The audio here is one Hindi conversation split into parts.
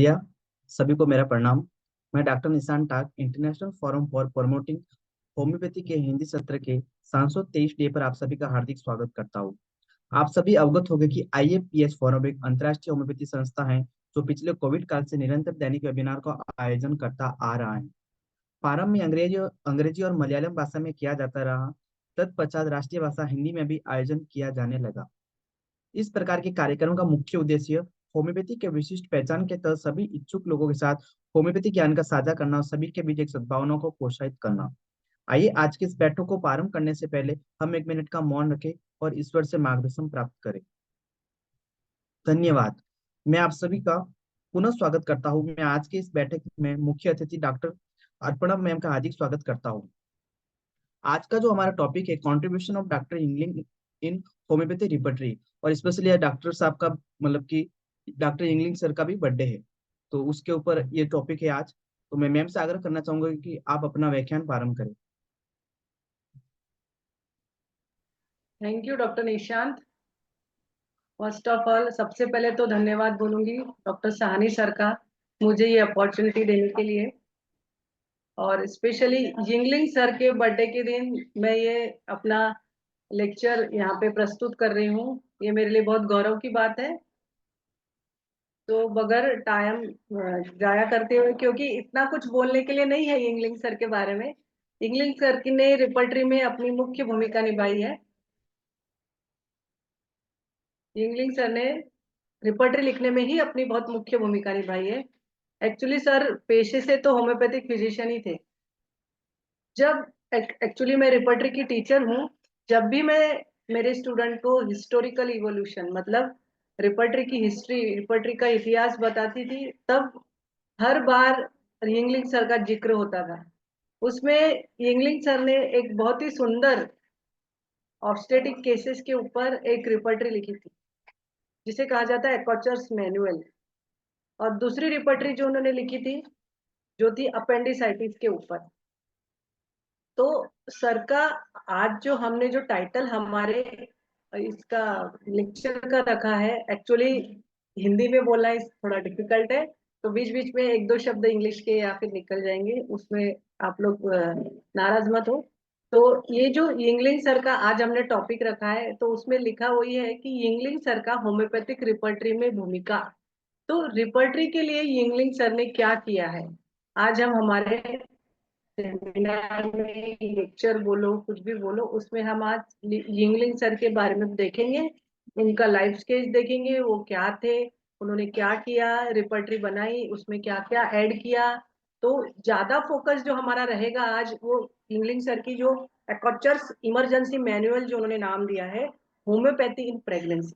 भैया, सभी को मेरा प्रणाम। मैं doctor Nishan Tak international forum for promoting homeopathy के हिंदी सत्र के 723 डे पर आप सभी का हार्दिक स्वागत करता हूँ। आप सभी अवगत होंगे कि आईएपीएच फोरम एक अंतर्राष्ट्रीय होम्योपैथी संस्था है जो पिछले कोविड काल से निरंतर दैनिक वेबिनार का आयोजन करता आ रहा है। प्रारंभ में अंग्रेजी और मलयालम भाषा में किया जाता रहा। तत्पश्चात राष्ट्रीय भाषा हिंदी में भी आयोजन किया जाने लगा। इस प्रकार के कार्यक्रम का मुख्य उद्देश्य होम्योपैथी के विशिष्ट पहचान के तहत सभी इच्छुक लोगों के साथ होम्योपैथी ज्ञान का साझा करना और सभी के बीच एक सद्भावना को प्रोत्साहित करना। आइए आज के इस बैठक को प्रारंभ करने से पहले हम 1 मिनट का मौन रखें और ईश्वर से मार्गदर्शन प्राप्त करें। धन्यवाद। मैं आप सभी का पुनः स्वागत करता हूँ। मैं आज के इस बैठक में मुख्य अतिथि डॉक्टर अर्पणा मैम का हार्दिक स्वागत करता हूँ। आज का जो हमारा टॉपिक है contribution of doctor Yingling in homeopathy repertory, और स्पेशली डॉक्टर साहब का मतलब कि डॉक्टर इंगलिंग सर का भी बर्थडे है, तो उसके ऊपर ये टॉपिक है आज। तो मैं मैम से आग्रह करना चाहूंगा कि आप अपना व्याख्यान प्रारंभ करें। Thank you doctor Nishant. First of all सबसे पहले तो धन्यवाद बोलूंगी डॉक्टर साहनी सर का मुझे ये अपॉर्चुनिटी देने के लिए, और स्पेशली यिंगलिंग सर के बर्थडे के दिन मैं ये अपना लेक्चर यहाँ पे प्रस्तुत कर रही हूँ। ये मेरे लिए बहुत गौरव की बात है। तो बगैर टाइम जाया करते हुए, क्योंकि इतना कुछ बोलने के लिए नहीं है यिंगलिंग सर के बारे में। यिंगलिंग सर की ने रिपर्टरी में अपनी मुख्य भूमिका निभाई है। यिंगलिंग सर ने रिपर्टरी लिखने में ही अपनी बहुत मुख्य भूमिका निभाई है। एक्चुअली सर पेशे से तो होम्योपैथिक फिजिशियन ही थे। जब एक्चुअली मैं रिपर्टरी की टीचर हूँ, जब भी मैं मेरे स्टूडेंट को हिस्टोरिकल इवोल्यूशन मतलब रिपर्टरी की हिस्ट्री, रिपर्टरी का इतिहास बताती थी, तब हर बार यिंगलिंग सर का जिक्र होता था। उसमें यिंगलिंग सर ने एक बहुत ही सुंदर ऑब्स्टेटिक केसेस के ऊपर एक रिपर्टरी लिखी थी, जिसे कहा जाता है एकोचर्स मैनुअल। और दूसरी रिपर्टरी जो उन्होंने लिखी थी, जो थी अपेंडिसाइटिस के ऊपर। तो सर का आज जो हमने जो टाइटल हमारे इसका लेक्चर का रखा है, एक्चुअली हिंदी में बोलना इस थोड़ा डिफिकल्ट है, तो बीच बीच में एक दो शब्द इंग्लिश के या फिर निकल जाएंगे, उसमें आप लोग नाराज मत हो। तो ये जो यिंगलिंग सर का आज हमने टॉपिक रखा है, तो उसमें लिखा वही है कि यिंगलिंग सर का होम्योपैथिक रिपर्टरी में भूमिका। तो रिपर्टरी के लिए यिंगलिंग सर ने क्या किया है, आज हम हमारे सेमिनार में, लेक्चर बोलो कुछ भी बोलो, उसमें हम आज यिंगलिंग सर के बारे में देखेंगे। उनका लाइफ स्केच देखेंगे, वो क्या थे, उन्होंने क्या किया, रिपर्टरी बनाई, उसमें क्या क्या ऐड किया। तो ज्यादा फोकस जो हमारा रहेगा आज, वो यिंगलिंग सर की जो एकोचर्स इमरजेंसी मैनुअल जो उन्होंने नाम दिया है, होम्योपैथी इन प्रेगनेंसी,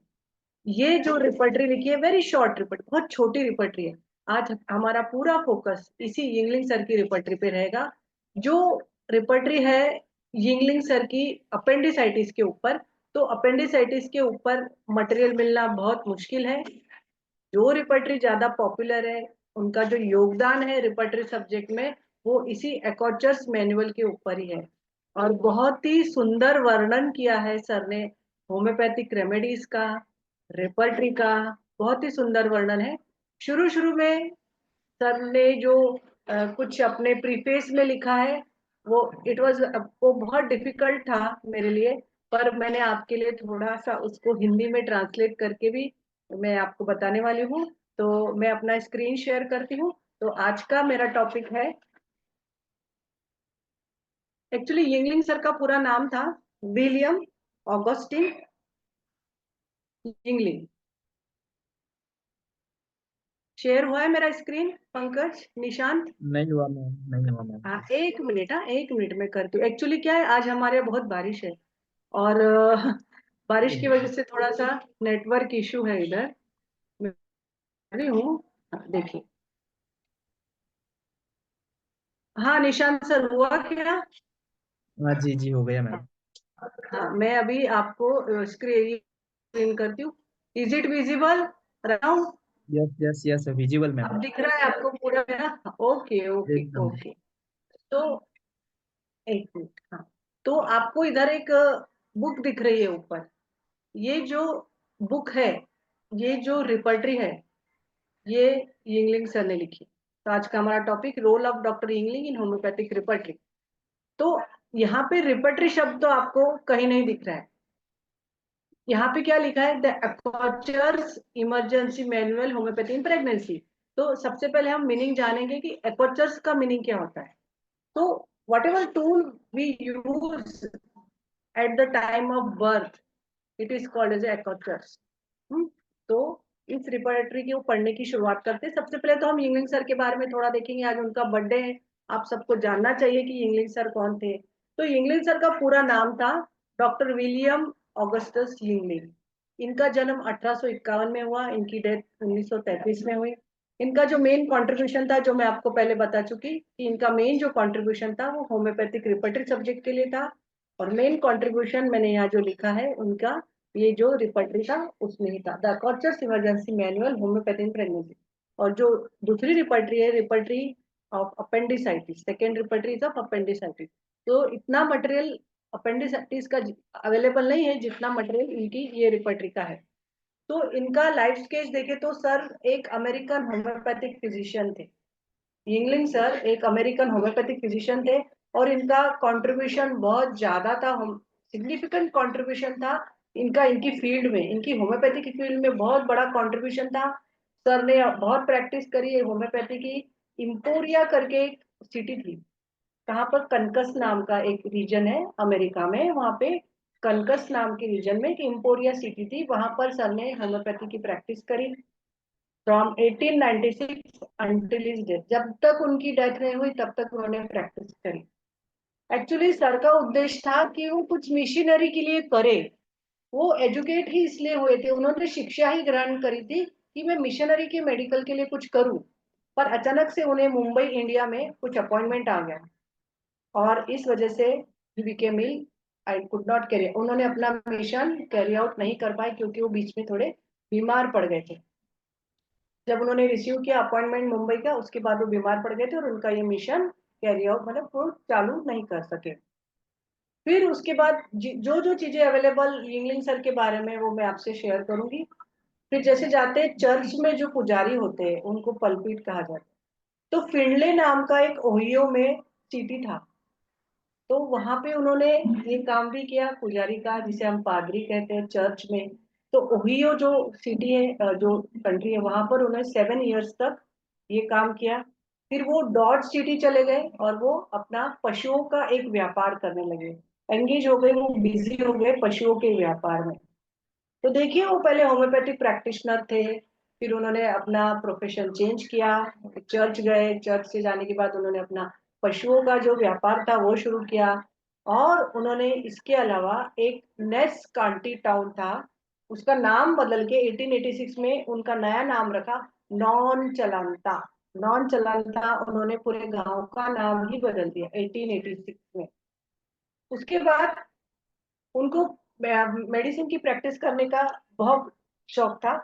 ये जो रिपर्टरी लिखी है, वेरी शॉर्ट रिपर्टरी, बहुत छोटी रिपर्टरी है। आज हमारा पूरा फोकस इसी यिंगलिंग सर की रिपर्टरी पे रहेगा। जो रिपर्टरी है यिंगलिंग सर की अपेंडिसाइटिस के ऊपर। तो अपेंडिसाइटिस के ऊपर मटेरियल मिलना बहुत मुश्किल है। जो रिपर्टरी ज्यादा पॉपुलर है, उनका जो योगदान है रिपर्टरी सब्जेक्ट में, वो इसी एकोचर्स मैनुअल के ऊपर ही है। और बहुत ही सुंदर वर्णन किया है सर ने होम्योपैथिक रेमेडीज का, रिपर्टरी का, बहुत ही सुंदर वर्णन है। शुरू शुरू में सर ने जो कुछ अपने प्रीफेस में लिखा है, वो बहुत डिफिकल्ट था मेरे लिए, पर मैंने आपके लिए थोड़ा सा उसको हिंदी में ट्रांसलेट करके भी मैं आपको बताने वाली हूँ। तो मैं अपना स्क्रीन शेयर करती हूँ। तो आज का मेरा टॉपिक है, एक्चुअली यिंगलिंग सर का पूरा नाम था विलियम ऑगस्टिन यिंगलिंग। शेयर हुआ है मेरा स्क्रीन, पंकज निशांत? नहीं हुआ मैम, नहीं हुआ मैम। हाँ, एक मिनट, हाँ एक मिनट में करती हूँ। एक्चुअली क्या है, आज हमारे यहाँ बहुत बारिश है, और बारिश की वजह से थोड़ा सा नेटवर्क इशू है इधर। मैं भी हूँ। हाँ, देखिए। हाँ निशांत सर, हुआ क्या? हाँ जी जी, हो गया मैम। हाँ, मैं अभी आपको स्क्रीन करती हूँ। इज इट विजिबल रहा हूँ? Yes yes yes, visible ma'am. अब दिख रहा है आपको पूरा मेरा? ओके ओके एकदम। ओके। तो एक मिनट, हाँ। तो आपको इधर एक बुक दिख रही है ऊपर। ये जो बुक है, ये जो रिपर्टरी है, ये यिंगलिंग सर ने लिखी। तो आज का हमारा topic role of doctor Yingling in homeopathic repertory. तो यहाँ पे रिपर्टरी शब्द तो आपको कहीं नहीं दिख रहा है। यहाँ पे क्या लिखा है, the accoucheur's emergency manual homeopathy in pregnancy. तो सबसे पहले हम मीनिंग जानेंगे कि एपर्चर्स का मीनिंग क्या होता है। तो whatever tool we use at the time of birth, it is called as accoucheurs. तो इस रिपोजिटरी को पढ़ने की शुरुआत करते हैं। सबसे पहले तो हम यिंगलिंग सर के बारे में थोड़ा देखेंगे। आज उनका बर्थडे है, आप सबको जानना चाहिए कि यिंगलिंग सर कौन थे। तो यिंगलिंग सर का पूरा नाम था डॉक्टर विलियम ऑगस्टस यिंगलिंग। इनका जन्म 1851 में हुआ, इनकी डेथ 1933 में हुई। इनका जो मेन कंट्रीब्यूशन था, जो मैं आपको पहले बता चुकी कि इनका मेन जो कंट्रीब्यूशन था वो होम्योपैथिक रिपर्टरी सब्जेक्ट के लिए था। और मेन कंट्रीब्यूशन मैंने यहाँ जो लिखा है उनका, ये जो रिपर्टरी था उसमें ही था, the accoucheur's emergency manual homeopathy in pregnancy. और जो दूसरी रिपर्टरी है, repertory of appendicitis, second repertory of appendicitis. तो इतना मटेरियल अपेंडिसाइटिस का अवेलेबल नहीं है जितना मटेरियल इनकी ये रिपर्टरी का है। तो इनका लाइफ स्केच देखे तो सर एक अमेरिकन होम्योपैथिक फिजिशियन थे। यिंगलिंग सर एक अमेरिकन होम्योपैथिक फिजिशियन थे और इनका कंट्रीब्यूशन बहुत ज्यादा था, सिग्निफिकेंट कंट्रीब्यूशन था इनका, इनकी फील्ड में, इनकी होम्योपैथी की फील्ड में बहुत बड़ा कंट्रीब्यूशन था। सर ने बहुत प्रैक्टिस करी है होम्योपैथी की। इम्पोरिया करके एक सिटी थी, कहाँ पर, कनकस नाम का एक रीजन है अमेरिका में, वहां पे कनकस नाम के रीजन में एक इम्पोरिया सिटी थी, वहां पर सर ने होम्योपैथी की प्रैक्टिस करी फ्रॉम 1896 अंटिल हिज डेथ। जब तक उनकी डेथ नहीं हुई तब तक उन्होंने प्रैक्टिस करी। एक्चुअली सर का उद्देश्य था कि वो कुछ मिशनरी के लिए करे। वो एजुकेट ही इसलिए हुए थे, उन्होंने शिक्षा ही ग्रहण करी थी कि मैं मिशनरी के मेडिकल के लिए कुछ करूं। पर अचानक से उन्हें मुंबई इंडिया में कुछ अपॉइंटमेंट आ गया और इस वजह से ही became ill, I could not carry, उन्होंने अपना मिशन कैरी आउट नहीं कर पाए क्योंकि वो बीच में थोड़े बीमार पड़ गए थे। जब उन्होंने रिसीव किया अपॉइंटमेंट मुंबई का, उसके बाद वो बीमार पड़ गए थे और उनका ये मिशन कैरी आउट, मतलब वो चालू नहीं कर सके। फिर उसके बाद जो जो चीजें अवेलेबल यिंगलिंग सर के बारे में वो मैं आपसे शेयर करूंगी। फिर जैसे जाते हैं चर्च में, जो पुजारी होते हैं उनको पल्पिट कहा जाता है। तो फिंडले नाम का एक ओहियो में सिटी था, तो वहां पे उन्होंने ये काम भी किया पुजारी का, जिसे हम पादरी कहते हैं चर्च में। तो ओहियो जो सिटी है, जो कंट्री है, वहां पर उन्होंने 7 इयर्स तक ये काम किया। फिर वो डॉज सिटी चले गए और वो अपना पशुओं का एक व्यापार करने लगे, एंगेज हो गए, वो बिजी हो गए पशुओं के व्यापार में। तो देखिए वो पहले होम्योपैथिक प्रैक्टिशनर थे, फिर उन्होंने अपना प्रोफेशन चेंज किया, चर्च गए, चर्च से जाने के बाद उन्होंने अपना पशुओं का जो व्यापार था वो शुरू किया। और उन्होंने इसके अलावा एक नेस कांटी टाउन था, उसका नाम बदल के 1886 में उनका नया नाम रखा नॉन चलांता। नॉन चलांता उन्होंने पूरे गांव का नाम ही बदल दिया 1886 में। उसके बाद उनको मेडिसिन की प्रैक्टिस करने का बहुत शौक था।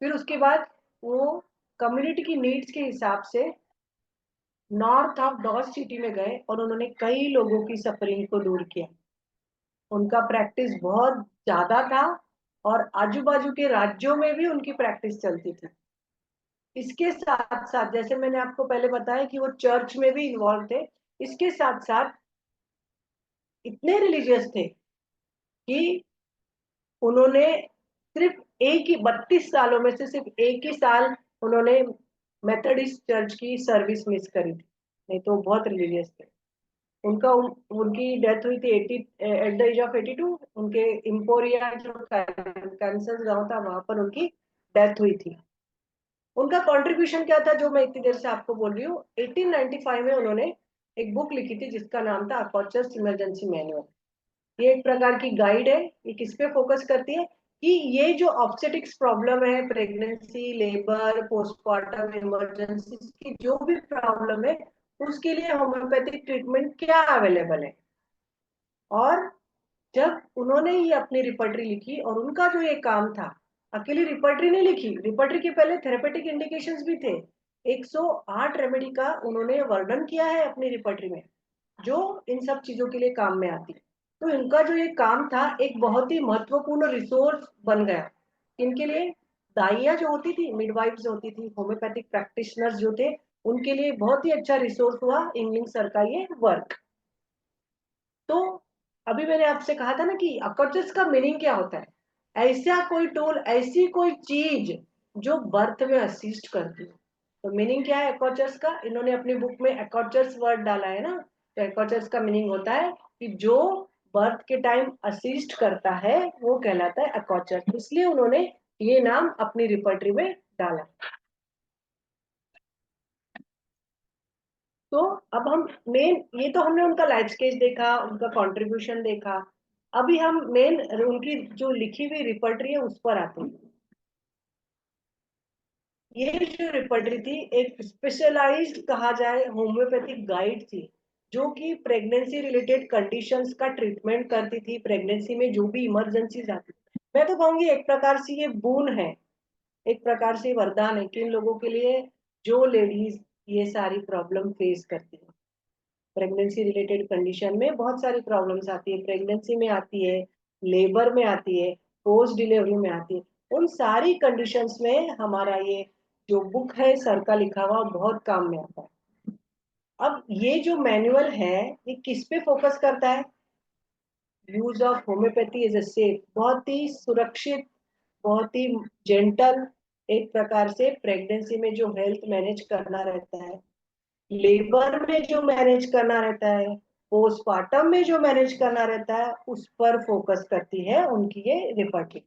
फिर उसके बाद वो कम्युनिटी की नीड्स के हिसाब से नॉर्थ ऑफ डॉस सिटी में गए और उन्होंने कई लोगों की सफरिंग को दूर किया। उनका प्रैक्टिस बहुत ज्यादा था और आजू बाजू के राज्यों में भी उनकी प्रैक्टिस चलती थी। इसके साथ साथ, जैसे मैंने आपको पहले बताया कि वो चर्च में भी इन्वॉल्व थे, इसके साथ साथ इतने रिलीजियस थे कि उन्होंने सिर्फ एक ही 32 सालों में से सिर्फ एक ही साल उन्होंने मेथोडिस्ट चर्च की सर्विस मिस करी थी, नहीं तो बहुत रिलीजियस थे। उनकी डेथ हुई थी 80 एट द एज ऑफ 82। उनके इम्पोरिया जो कैंसर गांव था वहां पर उनकी डेथ हुई थी। उनका कंट्रीब्यूशन क्या था जो मैं इतनी देर से आपको बोल रही हूँ, 1895 में उन्होंने एक बुक लिखी थी जिसका नाम था अपॉर्चर्स इमरजेंसी मैनुअल। ये एक प्रकार की गाइड है। ये किस पे फोकस करती है कि ये जो ऑब्स्टेटिक्स प्रॉब्लम है, प्रेगनेंसी, लेबर, पोस्टमार्टम इमरजेंसी की जो भी प्रॉब्लम है, उसके लिए होम्योपैथिक ट्रीटमेंट क्या अवेलेबल है। और जब उन्होंने ये अपनी रिपर्टरी लिखी, और उनका जो ये काम था, अकेली रिपर्टरी नहीं लिखी, रिपर्टरी के पहले थेरेपेटिक इंडिकेशंस भी थे। 108 रेमेडी का उन्होंने वर्णन किया है अपनी रिपर्टरी में, जो इन सब चीजों के लिए काम में आती है। तो इनका जो ये काम था एक बहुत ही महत्वपूर्ण रिसोर्स बन गया इनके लिए। दाइयाँ जो होती थी, मिडवाइफ्स होती थी, होम्योपैथिक प्रैक्टिशनर्स जो थे, उनके लिए बहुत ही अच्छा रिसोर्स हुआ इंगलिंग सर का ये वर्क। तो अभी मैंने आपसे कहा था ना कि अकॉर्चस का मीनिंग क्या होता है। ऐसा कोई टूल, ऐसी कोई चीज जो बर्थ में असिस्ट करती है। तो मीनिंग क्या है अकॉर्चस का, इन्होंने अपनी बुक में अकॉर्चस वर्ड डाला है ना। तो अकॉर्चस का मीनिंग होता है कि जो बर्थ के टाइम असिस्ट करता है वो कहलाता है अकॉर्चस, इसलिए उन्होंने ये नाम अपनी रिपर्टरी में डाला। तो अब हम मेन, ये तो हमने उनका लाइफ स्केच देखा, उनका कंट्रीब्यूशन देखा। अभी हम मेन उनकी जो लिखी हुई रिपर्टरी है उस पर आते हैं। ये जो रिपर्टरी थी एक स्पेशलाइज्ड कहा जाए होम्योपैथिक गाइड थी, जो कि प्रेगनेंसी रिलेटेड कंडीशंस का ट्रीटमेंट करती थी। प्रेगनेंसी में जो भी इमरजेंसीज आती, मैं तो कहूंगी एक प्रकार से ये बून है, एक प्रकार से वरदान है कि इन लोगों के लिए जो लेडीज ये सारी प्रॉब्लम फेस करती है। प्रेगनेंसी रिलेटेड कंडीशन में बहुत सारी प्रॉब्लम्स आती है, प्रेगनेंसी में आती है, लेबर में आती है, पोस्ट डिलीवरी में आती है। उन सारी कंडीशंस में हमारा ये जो बुक है सर का लिखा हुआ बहुत काम में आता है। अब ये जो मैनुअल है ये किस पे फोकस करता है, use of homoeopathy as a safe, बहुत ही सुरक्षित, बहुत ही जेंटल, एक प्रकार से प्रेगनेंसी में जो हेल्थ मैनेज करना रहता है, लेबर में जो मैनेज करना रहता है, पोस्टमार्टम में जो मैनेज करना रहता है, उस पर फोकस करती है उनकी ये रिपोर्टिंग।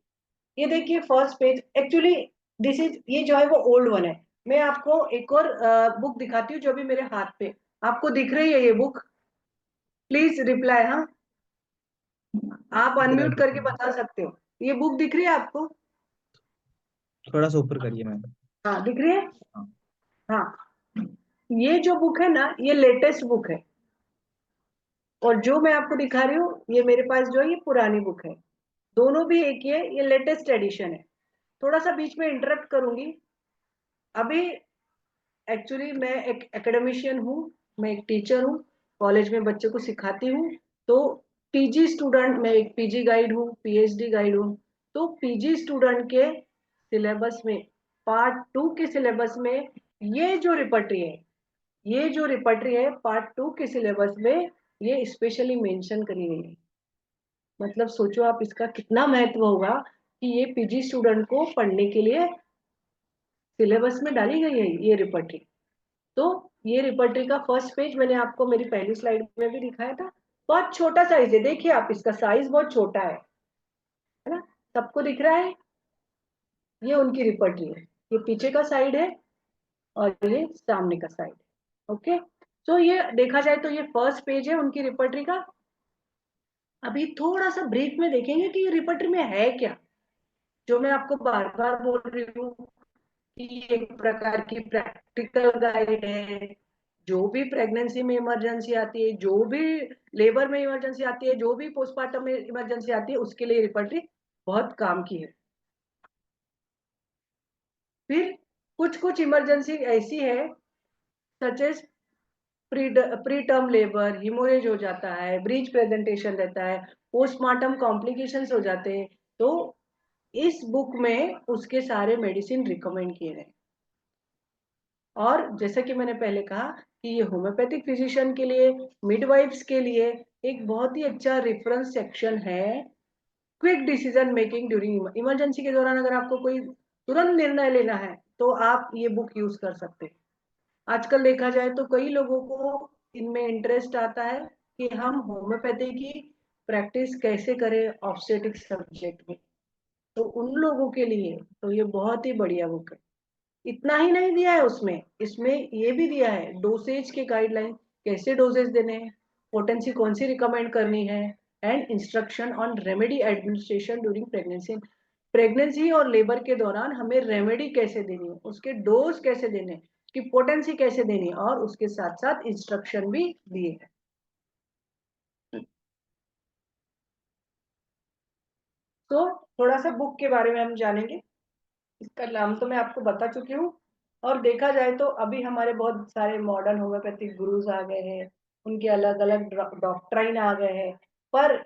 ये देखिए first page, actually this is, ये जो है वो ओल्ड वन है। मैं आपको एक और बुक दिखाती हूँ जो भी मेरे हाथ पे, आपको दिख रही है ये बुक? प्लीज रिप्लाई हाँ, आप अनम्यूट करके बता सकते हो। ये बुक दिख रही है आपको? थोड़ा सा ऊपर करिए मैम। हाँ दिख रही है। हाँ। हाँ, ये जो बुक है ना ये लेटेस्ट बुक है, और जो मैं आपको दिखा रही हूँ ये मेरे पास जो है ये पुरानी बुक है। दोनों भी एक ही है, ये लेटेस्ट एडिशन है। थोड़ा सा बीच में इंटरप्ट करूंगी। अभी एक्चुअली मैं एक एकेडमिशियन हूँ, मैं एक टीचर हूँ, कॉलेज में बच्चे को सिखाती हूँ। तो पीजी स्टूडेंट, मैं एक पीजी गाइड हूँ, पीएचडी गाइड हूँ। तो पीजी स्टूडेंट के सिलेबस में, पार्ट 2 के सिलेबस में ये जो रिपर्टरी है, ये जो रिपर्टरी है पार्ट 2 के सिलेबस में ये स्पेशली मेंशन करी गई है। मतलब सोचो आप इसका कितना महत्व होगा कि ये पीजी स्टूडेंट को पढ़ने के लिए सिलेबस में डाली गई है ये रिपर्टरी। तो ये रिपर्टरी का फर्स्ट पेज मैंने आपको मेरी पहली स्लाइड में भी दिखाया था। बहुत छोटा साइज है, देखिए आप इसका साइज बहुत छोटा है ना, सबको दिख रहा है। ये उनकी रिपर्टरी है, ये पीछे का साइड है और ये सामने का साइड है। ओके, तो ये देखा जाए तो ये फर्स्ट पेज है उनकी रिपर्टरी का। अभी थोड़ा सा ब्रीफ में देखेंगे कि ये रिपर्टरी में है क्या। जो मैं आपको बार बार बोल रही हूँ कि एक प्रकार की प्रैक्टिकल गाइड है। जो भी प्रेगनेंसी में इमरजेंसी आती है, जो भी लेबर में इमरजेंसी आती है, जो भी पोस्टमार्टम में इमरजेंसी आती है, उसके लिए रिपर्टरी बहुत काम की है। फिर कुछ कुछ इमरजेंसी ऐसी है such as preterm labour, haemorrhage हो जाता है, ब्रीच प्रेजेंटेशन रहता है, पोस्टमार्टम कॉम्प्लिकेशंस हो जाते हैं। तो इस बुक में उसके सारे मेडिसिन रिकमेंड किए गए। और जैसा कि मैंने पहले कहा कि ये होम्योपैथिक फिजिशियन के लिए, मिडवाइफ्स के लिए एक बहुत ही अच्छा रेफरेंस सेक्शन है। Quick decision making during emergency के दौरान अगर आपको कोई तुरंत निर्णय लेना है तो आप ये बुक यूज कर सकते हैं। आजकल देखा जाए तो कई लोगों को इनमें इंटरेस्ट आता है कि हम होम्योपैथी की प्रैक्टिस कैसे करें ऑब्स्टेट्रिक सब्जेक्ट में। तो उन लोगों के लिए तो ये बहुत ही बढ़िया बुक है। इतना ही नहीं दिया है उसमें, इसमें ये भी दिया है डोसेज के गाइडलाइन, कैसे डोजेज देने हैं, पोटेंसी कौन सी रिकमेंड करनी है, and instruction on remedy administration during pregnancy. Pregnancy और लेबर के दौरान हमें रेमेडी कैसे देनी है, उसके डोज कैसे देने हैं, की पोटेंसी कैसे देनी है, और उसके साथ साथ इंस्ट्रक्शन भी दिए हैं। तो थोड़ा सा बुक के बारे में हम जानेंगे। इसका नाम तो मैं आपको बता चुकी हूँ। और देखा जाए तो अभी हमारे बहुत सारे मॉडर्न होम्योपैथिक गुरुज आ गए हैं, उनके अलग अलग डॉक्ट्राइन आ गए हैं, पर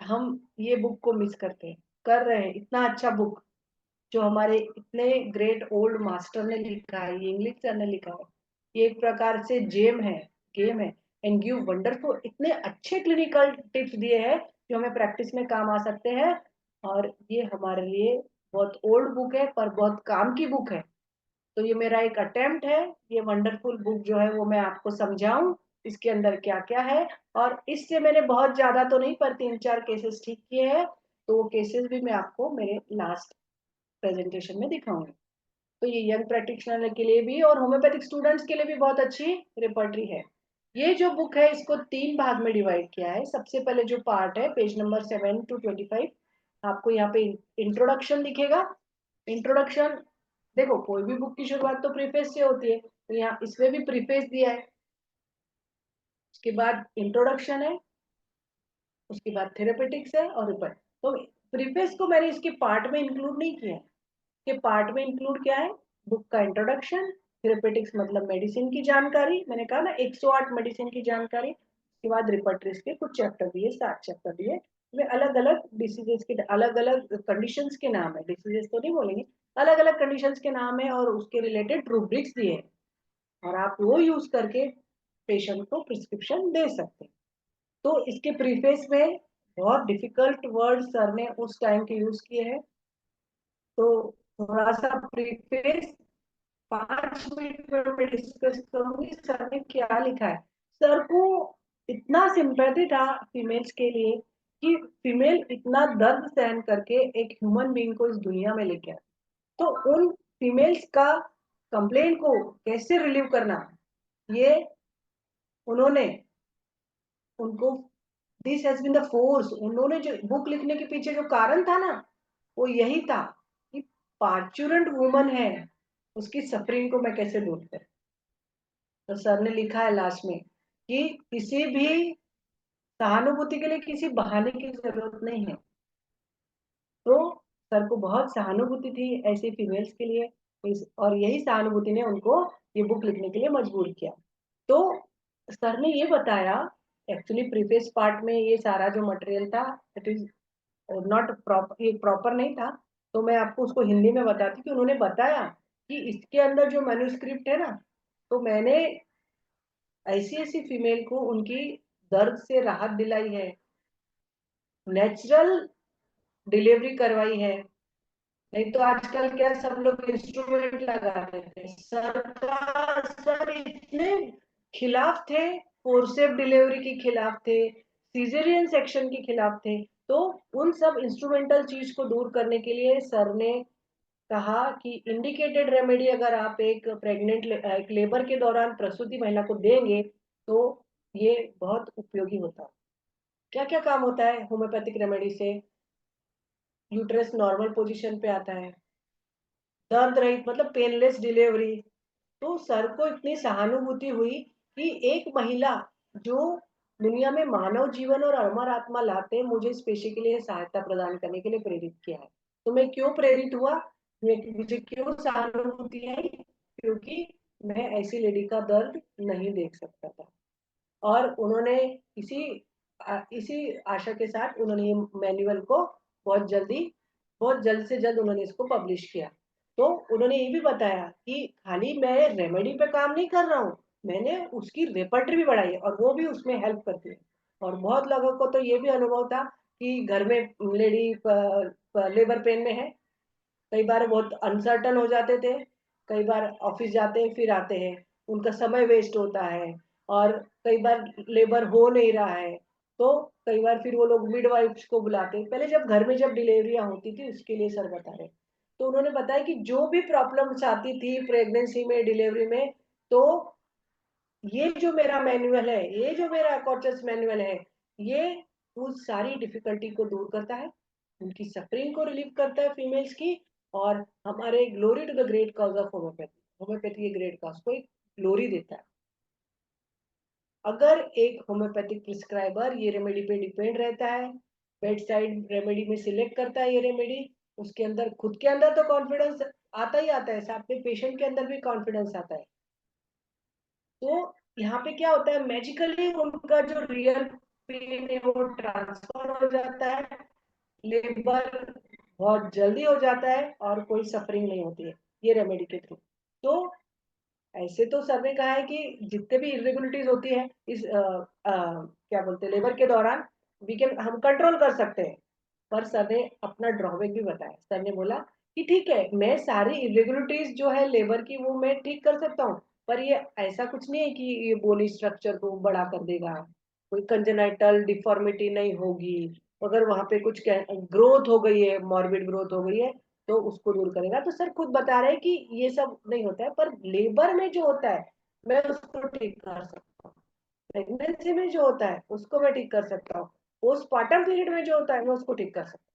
हम ये बुक को मिस करते हैं, कर रहे हैं इतना अच्छा बुक। जो हमारे इतने ग्रेट ओल्ड मास्टर ने लिखा है, ये इंग्लिश सर ने लिखा है, ये एक प्रकार से जेम है, गेम है, एंड गिव वंडरफुल, इतने अच्छे क्लिनिकल टिप्स दिए हैं जो हमें प्रैक्टिस में काम आ सकते हैं। और ये हमारे लिए बहुत ओल्ड बुक है पर बहुत काम की बुक है। तो ये मेरा एक अटेम्प्ट है, ये वंडरफुल बुक जो है वो मैं आपको समझाऊं इसके अंदर क्या क्या है। और इससे मैंने बहुत ज्यादा तो नहीं पर 3-4 केसेस ठीक किए हैं, तो वो केसेस भी मैं आपको मेरे लास्ट प्रेजेंटेशन में दिखाऊंगी। तो ये यंग प्रैक्टिशनर के लिए भी और होम्योपैथिक स्टूडेंट्स के लिए भी बहुत अच्छी रिपर्टरी है। ये जो बुक है इसको 3 भाग में डिवाइड किया है। सबसे पहले जो पार्ट है पेज नंबर 7 to 25, आपको यहाँ पे इंट्रोडक्शन दिखेगा। इंट्रोडक्शन, देखो कोई भी बुक की शुरुआत तो प्रीफेस से होती है, तो यहाँ इसमें भी प्रीफेस दिया है। उसके बाद इंट्रोडक्शन है, उसके बाद थेरेपेटिक्स है और रिपोर्ट। तो प्रीफेस को मैंने इसके पार्ट में इंक्लूड नहीं किया है। के पार्ट में इंक्लूड क्या है, बुक का इंट्रोडक्शन, थेरेपेटिक्स मतलब मेडिसिन की जानकारी, मैंने कहा ना 108 मेडिसिन की जानकारी। उसके बाद रिपर्टरीज के कुछ चैप्टर दिए, 7 चैप्टर दिए, में अलग अलग डिसीजेस के अलग अलग कंडीशंस के नाम है, डिसीजेस तो नहीं बोलेंगे, अलग अलग कंडीशंस के नाम है और उसके रिलेटेड रूब्रिक्स दिए हैं, और आप वो यूज करके पेशेंट को प्रिस्क्रिप्शन दे सकते हैं। तो इसके प्रीफेस में बहुत डिफिकल्ट वर्ड सर ने उस टाइम के यूज किए हैं। तो थोड़ा सा प्रीफेस 5 मिनट में मैं डिस्कस करूंगी सर ने क्या लिखा है। सर को इतना सिंपैथी था फीमेल्स के लिए कि फीमेल इतना दर्द सहन करके एक ह्यूमन बीइंग को इस दुनिया में लेके आए, तो उन फीमेल्स का कंप्लेंट को कैसे रिलीव करना, ये उन्होंने उनको, this has been the force, उन्होंने जो बुक लिखने के पीछे जो कारण था ना वो यही था कि पार्चुरेंट वुमन है, उसकी सफरिंग को मैं कैसे दूर करूं। तो सर ने लिखा है लास्ट में कि किसी भी सहानुभूति के लिए किसी बहाने की जरूरत नहीं है। तो सर को बहुत सहानुभूति थी ऐसी फीमेल्स के लिए, और यही सहानुभूति ने उनको ये बुक लिखने के लिए मजबूर किया। तो सर ने ये बताया, एक्चुअली प्रीफेस पार्ट में ये सारा जो मटेरियल था इट इज नॉट प्रॉपर, ये प्रॉपर नहीं था, तो मैं आपको उसको हिंदी में बताती कि उन्होंने बताया कि इसके अंदर जो मैन्युस्क्रिप्ट है ना, तो मैंने ऐसी ऐसी फीमेल को उनकी दर्द से राहत दिलाई है, नेचुरल डिलीवरी करवाई है। नहीं तो आजकल क्या सब लोग इंस्ट्रूमेंट लगा देते हैं। सर इतने खिलाफ थे, फोर्सेप डिलीवरी के खिलाफ थे, सीजरियन सेक्शन के खिलाफ थे। तो उन सब इंस्ट्रूमेंटल चीज को दूर करने के लिए सर ने कहा कि इंडिकेटेड रेमेडी अगर आप एक प्रेग्नेंट लेबर के दौरान प्रसूति महिला को देंगे तो ये बहुत उपयोगी होता है। क्या क्या काम होता है होम्योपैथिक रेमेडी से, यूट्रस नॉर्मल पोजीशन पे आता है, दर्द रहित मतलब पेनलेस डिलीवरी। तो सर को इतनी सहानुभूति हुई कि एक महिला जो दुनिया में मानव जीवन और अमर आत्मा लाते मुझे इस पेशे के लिए सहायता प्रदान करने के लिए प्रेरित किया है। तो मैं क्यों प्रेरित हुआ, मुझे क्यों सहानुभूति आई, क्योंकि मैं ऐसी लेडी का दर्द नहीं देख सकता था। और उन्होंने इसी इसी आशा के साथ उन्होंने ये मैनुअल को बहुत जल्द से जल्द उन्होंने इसको पब्लिश किया। तो उन्होंने ये भी बताया कि खाली मैं रेमेडी पे काम नहीं कर रहा हूँ, मैंने उसकी रेपर्टरी भी बढ़ाई है और वो भी उसमें हेल्प करती है। और बहुत लोगों को तो ये भी अनुभव था कि घर में लेडी लेबर पेन में है, कई बार बहुत अनसर्टन हो जाते थे, कई बार ऑफिस जाते हैं फिर आते हैं, उनका समय वेस्ट होता है, और कई बार लेबर हो नहीं रहा है, तो कई बार फिर वो लोग मिडवाइफ्स को बुलाते हैं। पहले जब घर में जब डिलीवरियां होती थी उसके लिए सर बता रहे, तो उन्होंने बताया कि जो भी प्रॉब्लम्स आती थी प्रेगनेंसी में डिलीवरी में, तो ये जो मेरा मैनुअल है, ये जो मेरा कॉर्चस मैनुअल है, ये उस सारी डिफिकल्टी को दूर करता है, उनकी सफरिंग को रिलीव करता है फीमेल्स की, और हमारे glory to the great cause of homoeopathy, homoeopathy के ग्रेट कॉज को एक ग्लोरी देता है। अगर एक होम्योपैथिक प्रिस्क्राइबर ये रेमेडी पे डिपेंड रहता है, बेड साइड रेमेडी में सिलेक्ट करता है ये रेमेडी, उसके अंदर खुद के अंदर तो कॉन्फिडेंस आता ही आता है, साथ में पेशेंट के अंदर भी कॉन्फिडेंस आता है। तो यहाँ पे क्या होता है, मैजिकली उनका जो रियल पेन है वो ट्रांसफर हो जाता है, लेबर बहुत जल्दी हो जाता है और कोई सफरिंग नहीं होती है ये रेमेडी के थ्रू। तो ऐसे तो सर ने कहा है कि जितने भी इरेगुलरिटीज होती है इस क्या बोलते हैं लेबर के दौरान वी कैन हम कंट्रोल कर सकते हैं। पर सर ने अपना ड्रॉबैक भी बताया। सर ने बोला कि ठीक है मैं सारी इरेगुलरिटीज जो है लेबर की वो मैं ठीक कर सकता हूँ, पर ये ऐसा कुछ नहीं है कि ये बोनी स्ट्रक्चर को बड़ा कर देगा, कोई कंजेनाइटल डिफॉर्मिटी नहीं होगी। अगर वहां पे कुछ ग्रोथ हो गई है, मॉर्बिड ग्रोथ हो गई है, तो उसको दूर करेगा। तो सर खुद बता रहे हैं कि ये सब नहीं होता है, पर लेबर में जो होता है मैं उसको ठीक कर सकता हूँ। प्रेगनेंसी में जो होता है उसको मैं ठीक कर सकता हूँ। पोस्टपार्टम पीरियड में जो होता है मैं उसको ठीक कर सकता हूँ।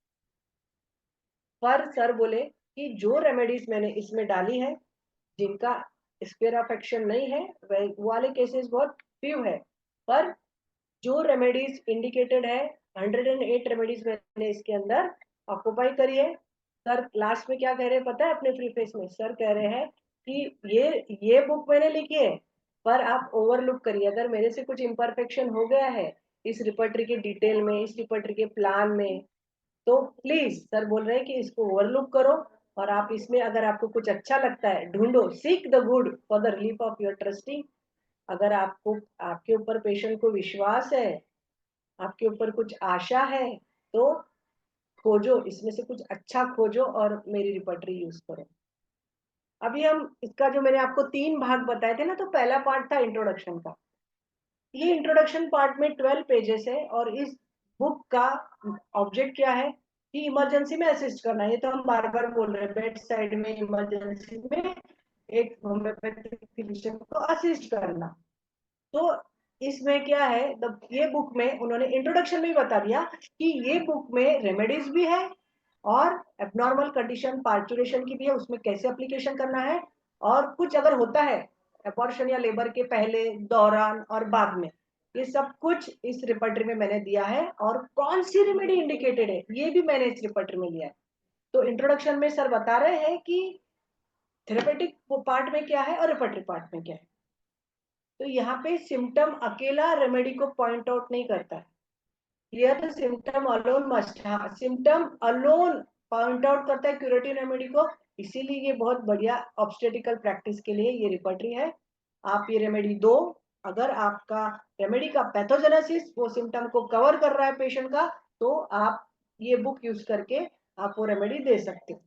पर सर बोले कि जो रेमेडीज मैंने इसमें डाली है जिनका स्क्वेयर ऑफ एक्शन नहीं है वो वाले केसेस बहुत फ्यू है। पर जो रेमेडीज इंडिकेटेड है 108 रेमेडीज मैंने इसके अंदर ऑक्युपाई करी है। सर लास्ट में क्या कह रहे हैं पता है अपने प्रीफेस में? सर कह रहे हैं कि ये बुक मैंने लिखी है, पर आप ओवरलुक करिए। अगर मेरे से कुछ इम्परफेक्शन हो गया है इस रिपर्टरी के डिटेल में, इस रिपर्टरी के प्लान में, तो प्लीज सर बोल रहे हैं कि इसको ओवरलुक करो। और आप इसमें अगर आपको कुछ अच्छा लगता है ढूंढो, seek the good for the relief of your trustee. अगर आपको आपके ऊपर पेशेंट को विश्वास है, आपके ऊपर कुछ आशा है, तो खोजो, इसमें से कुछ अच्छा खोजो और मेरी रिपर्टरी यूज करो। अभी हम इसका जो मैंने आपको 3 भाग बताए थे ना, तो पहला पार्ट था इंट्रोडक्शन का। ये इंट्रोडक्शन पार्ट में 12 पेजेस है और इस बुक का ऑब्जेक्ट क्या है कि इमरजेंसी में असिस्ट करना। ये तो हम बार बार बोल रहे हैं, बेड साइड में इमरजेंसी में एक होम्योपैथिक फिजिशियन को असिस्ट करना। तो इसमें क्या है ये बुक में उन्होंने इंट्रोडक्शन में ही बता दिया कि ये बुक में रेमेडीज भी है और एबनॉर्मल कंडीशन पार्चुरेशन की भी है, उसमें कैसे एप्लीकेशन करना है, और कुछ अगर होता है अबॉर्शन या लेबर के पहले, दौरान और बाद में, ये सब कुछ इस रिपर्टरी में मैंने दिया है। और कौन सी रेमेडी इंडिकेटेड है ये भी मैंने इस रिपर्टरी में लिया है। तो इंट्रोडक्शन में सर बता रहे हैं कि थेरेपेटिक पार्ट में क्या है और रिपर्टरी पार्ट में क्या है। तो यहाँ पे सिम्टम अकेला रेमेडी को पॉइंट आउट नहीं करता है। Clear? The symptom alone must, हाँ सिम्टम अलोन पॉइंट आउट करता है क्यूरेटिव रेमेडी को। इसीलिए ये बहुत बढ़िया ऑब्स्टेटिकल प्रैक्टिस के लिए ये रिपर्टरी है। आप ये रेमेडी दो। अगर आपका रेमेडी का पैथोजेनेसिस वो सिम्टम को कवर कर रहा है पेशेंट का, तो आप ये बुक यूज करके आप वो रेमेडी दे सकते हो।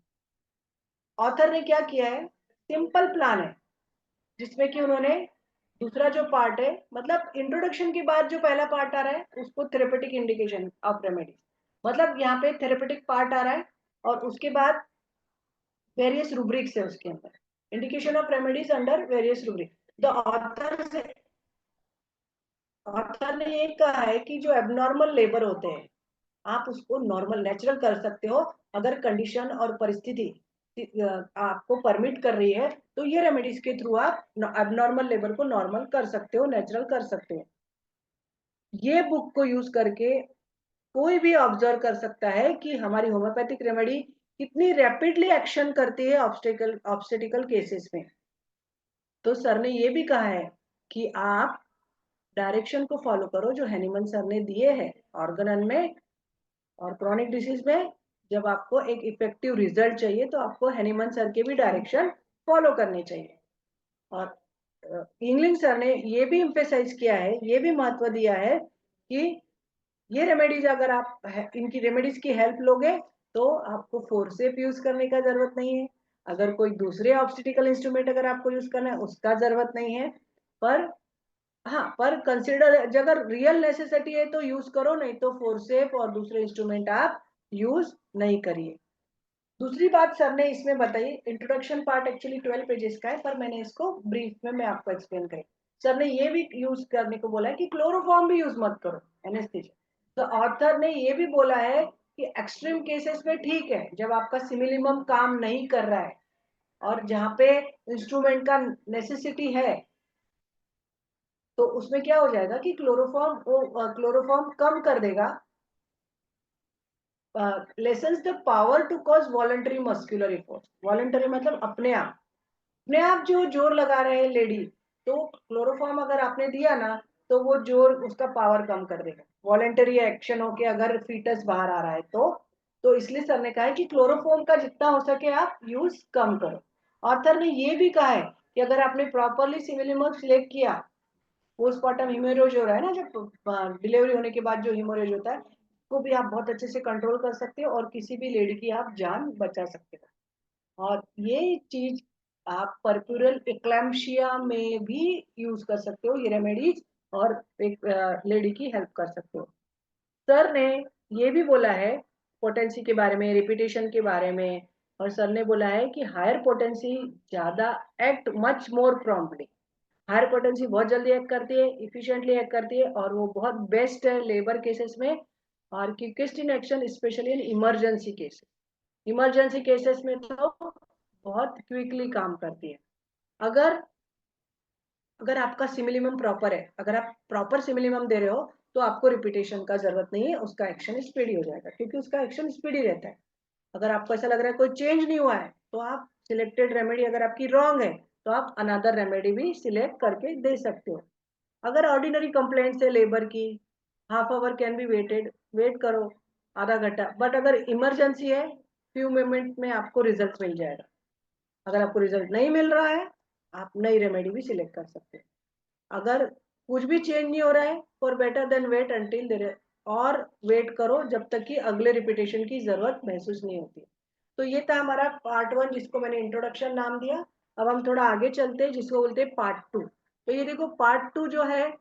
ऑथर ने क्या किया है, सिंपल प्लान है जिसमें कि उन्होंने दूसरा जो पार्ट है, मतलब इंट्रोडक्शन के बाद जो पहला पार्ट आ रहा है उसको थेरेपेटिक इंडिकेशन ऑफ रेमेडीज, मतलब यहाँ पे थेरेपेटिक पार्ट आ रहा है और उसके बाद वेरियस रूब्रिक्स है उसके अंदर, indication of remedies under various rubric. The author ने ये कहा है कि जो एबनॉर्मल लेबर होते हैं आप उसको नॉर्मल नेचुरल कर सकते हो अगर कंडीशन और परिस्थिति आपको परमिट कर रही है, तो ये रेमेडीज के थ्रू आप एबनॉर्मल लेबर को नॉर्मल कर सकते हो, नेचुरल कर सकते हो। ये बुक को यूज करके कोई भी ऑब्जर्व कर सकता है कि हमारी होम्योपैथिक रेमेडी कितनी रैपिडली एक्शन करती है ऑब्स्टेटिकल केसेस में। तो सर ने ये भी कहा है कि आप डायरेक्शन को फॉलो करो जो हैनीमन सर ने दिए हैं ऑर्गन में और क्रोनिक डिसीज में। जब आपको एक इफेक्टिव रिजल्ट चाहिए तो आपको हैनीमन सर के भी डायरेक्शन फॉलो करने चाहिए। और इंग्लिश सर ने ये भी इम्फेसाइज किया है, ये भी महत्व दिया है कि ये रेमेडीज अगर आप इनकी रेमेडीज की हेल्प लोगे तो आपको फोर्सेप यूज करने का जरूरत नहीं है। अगर कोई दूसरे ऑब्स्टेटिकल इंस्ट्रूमेंट अगर आपको यूज करना है उसका जरूरत नहीं है। पर हाँ, पर कंसिडर अगर रियल नेसेसिटी है तो यूज करो, नहीं तो फोर्सेप और दूसरे इंस्ट्रूमेंट आप यूज नहीं करिए। दूसरी बात सर ने इसमें बताई, इंट्रोडक्शन पार्ट एक्चुअली 12 पेजेस का है पर मैंने इसको ब्रीफ में मैं आपको एक्सप्लेन करी। सर ने ये भी यूज करने को बोला है कि क्लोरोफॉर्म भी यूज मत करो एनेस्थीसिया। तो ऑथर ने ये भी बोला है कि एक्सट्रीम केसेस में ठीक है, जब आपका सिमिलिमम काम नहीं कर रहा है और जहाँ पे इंस्ट्रूमेंट का नेसेसिटी है, तो उसमें क्या हो जाएगा कि क्लोरोफॉर्म कम कर देगा, lessens the power to cause voluntary muscular effort. Voluntary मतलब अपने आप जो जोर लगा रहे हैं लेडी, तो क्लोरोफॉर्म अगर आपने दिया ना तो वो जोर उसका पावर कम कर देगा। वॉलंटरी एक्शन होके अगर फीटस बाहर आ रहा है तो तो इसलिए सर ने कहा है कि क्लोरोफॉर्म का जितना हो सके आप यूज कम करो। ऑथर ने ये भी कहा है कि अगर आपने प्रॉपरली सिविलिमब सिलेक्ट किया, पोस्टमार्टम हिमोरेज हो रहा है ना, जब डिलीवरी होने के बाद जो हिमोरेज होता है, को भी आप बहुत अच्छे से कंट्रोल कर सकते हो और किसी भी लेडी की आप जान बचा सकते हो। और ये चीज आप पर्पुरल एक्लैम्पशिया में भी यूज कर सकते हो, ये रेमेडीज, और एक लेडी की हेल्प कर सकते हो। सर ने ये भी बोला है पोटेंसी के बारे में, रिपीटेशन के बारे में, और सर ने बोला है कि हायर पोटेंसी ज्यादा act much more promptly. Higher potency बहुत जल्दी एक्ट करती है, इफिशिएंटली एक्ट करती है, और वो बहुत बेस्ट है लेबर केसेस में, और quickest in action specially in emergency cases. Emergency cases में तो बहुत क्विकली काम करती है। अगर अगर आपका सिमिलिमम प्रॉपर है, अगर आप प्रॉपर सिमिलिमम दे रहे हो, तो आपको रिपीटेशन का जरूरत नहीं है, उसका एक्शन स्पीडी हो जाएगा, क्योंकि उसका एक्शन स्पीडी रहता है। अगर आपको ऐसा लग रहा है कोई चेंज नहीं हुआ है, तो आप सिलेक्टेड रेमेडी अगर आपकी रॉन्ग है, तो आप अनदर रेमेडी भी सिलेक्ट करके दे सकते हो। अगर ऑर्डिनरी कंप्लेंट्स है लेबर की, half hour can be waited, wait करो आधा घंटा। बट अगर इमरजेंसी है, फ्यू मिनट में आपको रिजल्ट मिल जाएगा। अगर आपको रिजल्ट नहीं मिल रहा है, आप नई रेमेडी भी सिलेक्ट कर सकते हैं। अगर कुछ भी चेंज नहीं हो रहा है, for better then wait until there, और वेट करो जब तक कि अगले रिपीटेशन की जरूरत महसूस नहीं होती। तो ये था हमारा पार्ट 1, जिसको मैंने इंट्रोडक्शन नाम दिया। अब हम थोड़ा आगे चलते हैं, जिसको बोलते हैं पार्ट 2। तो ये देखो, पार्ट 2 जो है,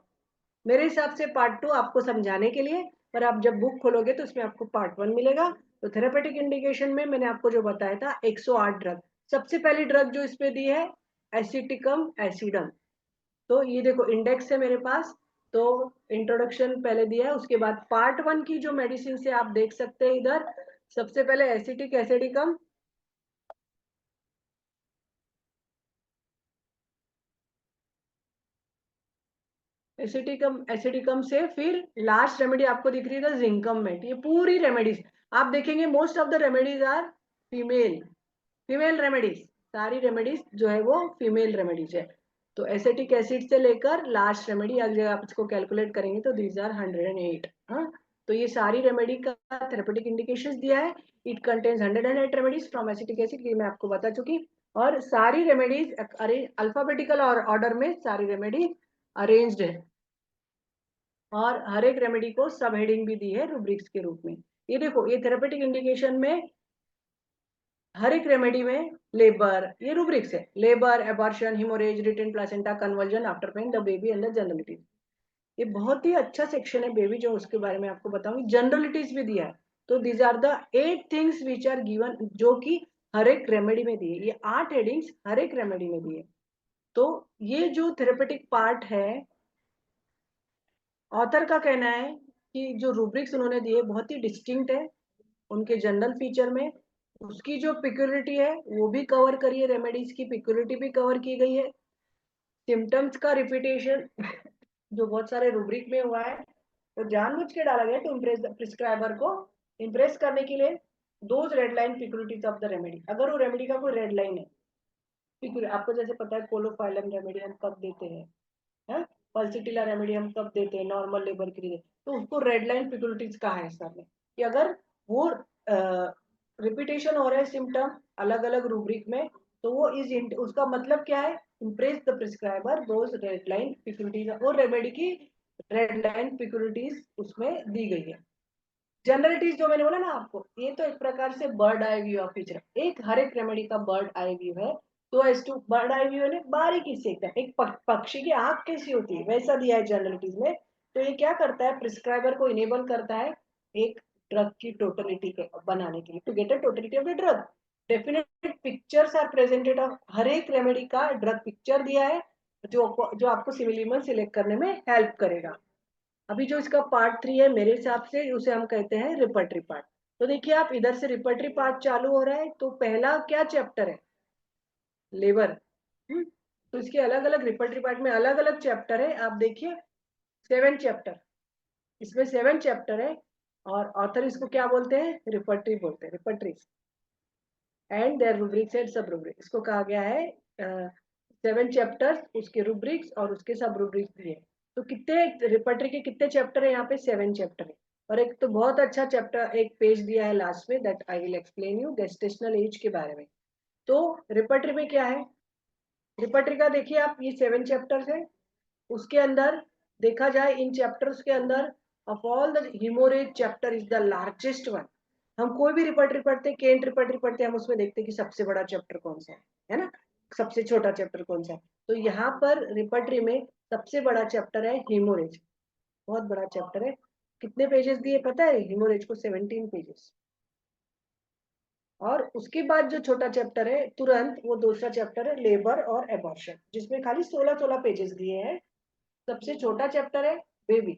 मेरे हिसाब से पार्ट 2 आपको समझाने के लिए, पर आप जब बुक खोलोगे तो उसमें आपको पार्ट 1 मिलेगा। तो थेरेपेटिक इंडिकेशन में मैंने आपको जो बताया था 108 ड्रग। सबसे पहली ड्रग जो इसमें दी है एसिटिकम एसिडम। तो ये देखो इंडेक्स है मेरे पास। तो इंट्रोडक्शन पहले दिया है, उसके बाद पार्ट 1 की जो मेडिसिन से आप देख सकते हैं इधर। सबसे पहले एसिटिक एसिडिकम, एसिटिकम एसिडिकम से फिर लास्ट रेमेडी आपको दिख रही है जिंकम मेट। ये पूरी रेमेडीज आप देखेंगे, most of the remedies are female, female remedies. सारी रेमेडीज जो है वो फीमेल रेमेडीज है। तो एसिटिक एसिड से लेकर लास्ट रेमेडी, अगर आप इसको कैलकुलेट करेंगे तो दीज आर 108। हाँ, तो ये सारी रेमेडी का थेरेपेटिक इंडिकेशंस दिया है। It contains 108 remedies from acetic acid, ये मैं आपको बता चुकी। और सारी रेमेडीज अल्फाबेटिकल और ऑर्डर में सारी रेमेडीज अरेंज्ड है, और हर एक रेमेडी को सब हेडिंग भी दी है रूब्रिक्स के रूप में। ये देखो, ये थेरेपेटिक इंडिकेशन में हर एक रेमेडी में लेबर, ये रूब्रिक्स है, labour, abortion, haemorrhage, retained placenta, conversion after pain, the baby and the generalities. ये बहुत ही अच्छा सेक्शन है बेबी, जो उसके बारे में आपको बताऊंगी। जनरलिटीज भी दिया है। तो these are the 8 things which are given, जो कि हर एक रेमेडी में दिए। ये 8 हेडिंग्स हर एक रेमेडी में दिए। तो ये जो थेरेपेटिक पार्ट है, ऑथर का कहना है कि जो रूब्रिक्स उन्होंने दिए बहुत ही डिस्टिंक्ट है उनके जनरल फीचर में। उसकी जो पिक्यूरिटी है वो भी कवर करी है, रेमेडीज की पिक्यूरिटी भी कवर की गई है। सिम्टम्स का रिपीटेशन जो बहुत सारे रूब्रिक में हुआ है, वो जानबूझ के डाला गया टू इम्प्रेस द प्रिस्क्राइबर को, इम्प्रेस करने के लिए। Those red line peculiarities of the remedy, अगर वो रेमेडी का कोई रेड लाइन है, आपको जैसे पता है कोलोफाइलम रेमेडी हम कब देते हैं, है, पल्सिटिला रेमेडी हम कब देते हैं नॉर्मल लेबर के लिए, तो उसको रेड लाइन पिक्यूरिटीज कहा है सर ने, कि अगर वो रिपीटेशन हो रहा है सिम्टम अलग अलग रूब्रिक में, तो वो इज उसका मतलब क्या है, impress the prescriber those red line peculiarities, और रेमेडी की रेड लाइन पिक्यूरिटीज उसमें दी गई है। जनरलिटीज जो मैंने बोला ना आपको, ये तो एक प्रकार से bird eye view of feature, एक हर एक रेमेडी का बर्ड आई व्यू है। तो as to bird eye view ने बारीकी से एकदम एक पक्षी की आंख कैसी होती है वैसा दिया है जनरलिटीज में। तो ये क्या करता है, प्रिस्क्राइबर को इनेबल करता है एक ड्रग की टोटलिटी के बनाने के लिए, to get a totality of the drug. Definite pictures are presented of हर एक रेमेडी का ड्रग पिक्चर दिया है, जो आपको सिमिलिमल सिलेक्ट करने में हेल्प करेगा। अभी जो इसका पार्ट 3 है, मेरे हिसाब से उसे हम कहते हैं रिपर्टरी पार्ट। तो देखिए, आप इधर से रिपर्टरी पार्ट चालू हो रहा है, तो पहला क्या चैप्टर है, लेबर। तो इसके अलग अलग रिपर्टरी पार्ट में अलग अलग चैप्टर है, आप देखिए 7 चैप्टर, इसमें 7 चैप्टर है। और ऑथर इसको क्या बोलते हैं, रिपर्टरी बोलते हैं, रिपर्टरीज एंड देयर रूब्रिक्स एंड सब रूब्रिक्स, इसको कहा गया है 7 चैप्टर्स, उसके रूब्रिक्स और उसके सब रूब्रिक्स दिए। तो कितने रिपर्टरी के कितने चैप्टर है यहाँ पे, 7 चैप्टर है। और एक तो बहुत अच्छा चैप्टर, एक पेज दिया है लास्ट में, that I will explain you, gestational age के बारे में। तो रिपर्टरी में क्या है, रिपर्टरी का देखिए आप, ये 7 चैप्टर्स है। उसके अंदर देखा जाए, इन चैप्टर्स के अंदर of all the haemorrhage chapter is the largest one. हम कोई भी रिपर्टरी पढ़ते, केंट रिपर्टरी पढ़ते, हम उसमें देखते कि सबसे बड़ा चैप्टर कौन सा है ना, सबसे छोटा चैप्टर कौन सा है। तो यहाँ पर रिपर्टरी में सबसे बड़ा चैप्टर है हीमोरेज, बहुत बड़ा चैप्टर है। कितने पेजेस दिए पता है हीमोरेज को? 17 पेजेस। और उसके बाद जो छोटा चैप्टर है तुरंत, वो दूसरा चैप्टर है लेबर और एबॉर्शन, जिसमें खाली 16-16 पेजेस दिए हैं। सबसे छोटा चैप्टर है बेबी,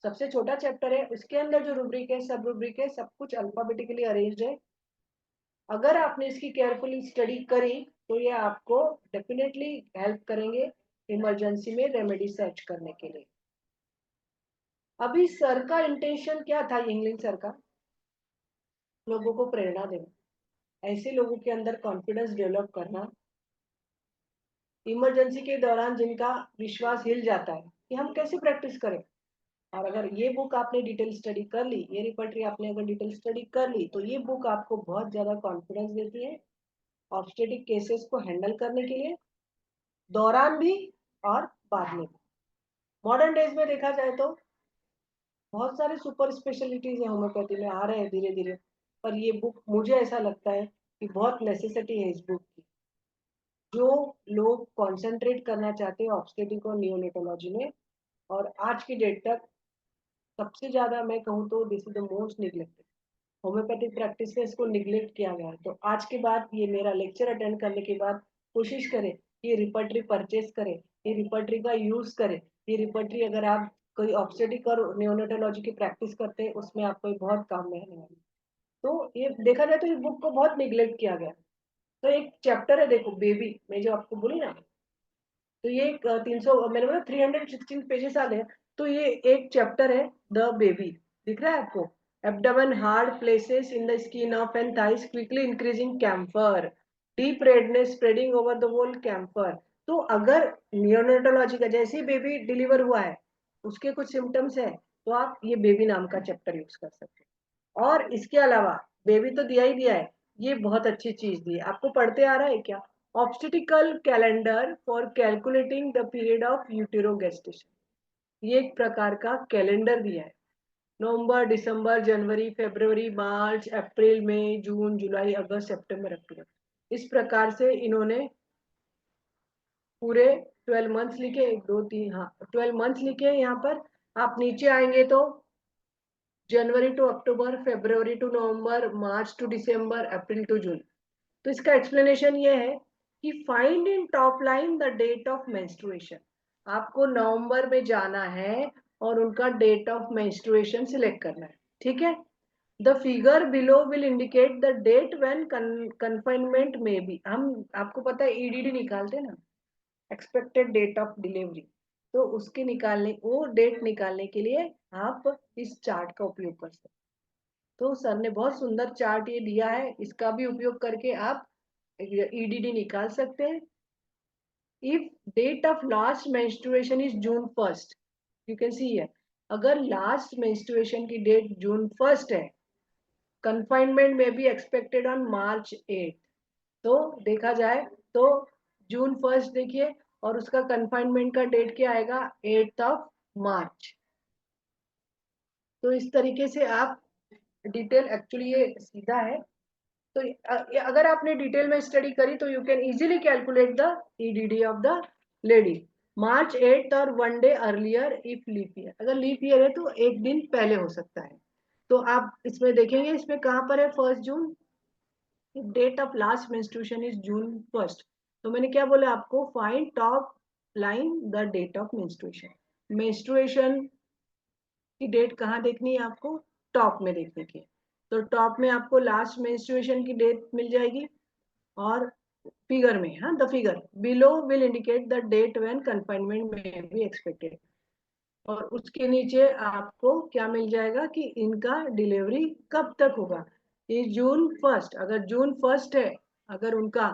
सबसे छोटा चैप्टर है। उसके अंदर जो रूब्रिक है, सब रूब्रिक है, सब कुछ अल्फाबेटिकली अरेंज्ड है। अगर आपने इसकी केयरफुली स्टडी करी तो ये आपको डेफिनेटली हेल्प करेंगे इमरजेंसी में रेमेडी सर्च करने के लिए। अभी सर का इंटेंशन क्या था, इंग्लिश सर का, लोगों को प्रेरणा देना, ऐसे लोगों के अंदर कॉन्फिडेंस डेवलप करना इमरजेंसी के दौरान जिनका विश्वास हिल जाता है कि हम कैसे प्रैक्टिस करें। और अगर ये बुक आपने डिटेल स्टडी कर ली, ये रिपर्टरी आपने अगर डिटेल स्टडी कर ली, तो ये बुक आपको बहुत ज्यादा कॉन्फिडेंस देती है ऑब्स्टेटिक केसेस को हैंडल करने के लिए, दौरान भी और बाद में भी। मॉडर्न डेज में देखा जाए तो बहुत सारे सुपर स्पेशलिटीज है होम्योपैथी में, आ रहे हैं धीरे धीरे, पर ये बुक मुझे ऐसा लगता है कि बहुत नेसेसिटी है इस बुक की। जो लोग कंसंट्रेट करना चाहते हैं ऑब्स्टेटिक और नियोनेटोलॉजी में, और आज की डेट तक सबसे ज्यादा मैं कहूँ तो this is the most neglected, homeopathic practice में इसको निग्लेक्ट किया गया है। तो आज के बाद ये मेरा लेक्चर अटेंड करने के बाद कोशिश करें ये रिपर्टरी परचेज करें, ये रिपर्टरी का यूज करें। ये रिपर्टरी अगर आप कोई ऑब्स्टेटिक और नियोनेटोलॉजी की प्रैक्टिस करते हैं, उसमें आपको बहुत काम में आने वाली। तो ये देखा जाए तो इस बुक को बहुत निग्लेक्ट किया गया। तो एक चैप्टर है देखो बेबी, मैं जो आपको बोली ना, तो ये 300, मैंने बोला 316 पेजेस आ गए। तो ये एक चैप्टर है द बेबी, दिख रहा है आपको? Abdomen hard places in the skin of and thighs quickly increasing camphor, deep redness spreading over the whole camphor. तो अगर नियोनेटोलॉजी का जैसे ही बेबी डिलीवर हुआ है, उसके कुछ सिम्टम्स है, तो आप ये बेबी नाम का चैप्टर यूज कर सकते हैं। और इसके अलावा बेबी तो दिया ही दिया है, ये बहुत अच्छी चीज दी है, आपको पढ़ते आ रहा है क्या? Obstetrical calendar for calculating the period of uterogestation, ये एक प्रकार का कैलेंडर दिया है। नवंबर, दिसंबर, जनवरी, फरवरी, मार्च, अप्रैल, मई, जून, जुलाई, अगस्त, सितंबर, अक्टूबर, इस प्रकार से इन्होंने पूरे 12 मंथ्स लिखे, 1 2 3, हाँ 12 मंथ्स लिखे हैं यहाँ पर। आप नीचे आएंगे तो January to October, February to November, March to December, April to June. तो इसका एक्सप्लेनेशन ये है कि find in top line the date of menstruation. आपको नवंबर में जाना है और उनका डेट ऑफ मेंस्ट्रुएशन सिलेक्ट करना है, ठीक है। The figure below will indicate the date when confinement may be, हम आपको पता है ईडीडी निकालते हैं ना, एक्सपेक्टेड डेट ऑफ डिलीवरी। तो उसके निकालने, वो डेट निकालने के लिए आप इस चार्ट का उपयोग कर सकते हैं। तो सर ने बहुत सुंदर चार्ट ये दिया है, इसका भी उपयोग करके आप ईडीडी निकाल सकते हैं। If date of last menstruation is June 1, you can see here, अगर लास्ट मेंस्ट्रुएशन की डेट जून 1 है, confinement may be expected on March 8। तो देखा जाए तो जून 1 देखिए, और उसका कंफाइनमेंट का डेट क्या आएगा, 8 मार्च। तो इस तरीके से आप डिटेल, एक्चुअली ये सीधा है। तो अगर आपने डिटेल में स्टडी करी तो you can easily calculate the EDD of the lady. March 8 और 1 day earlier if leap year, अगर लीप ईयर है तो एक दिन पहले हो सकता है। तो आप इसमें देखेंगे, इसमें कहाँ पर है 1 June, date of last menstruation is June 1। तो मैंने क्या बोला आपको, find top line the date of menstruation. Menstruation की डेट कहाँ देखनी है आपको, टॉप में देखने की है। तो टॉप में आपको लास्ट मेंस्ट्रुएशन की डेट मिल जाएगी, और फिगर में, हाँ the figure below will indicate the date when confinement may be expected. और उसके नीचे आपको क्या मिल जाएगा कि इनका डिलीवरी कब तक होगा। ये जून 1, अगर जून 1 है, अगर उनका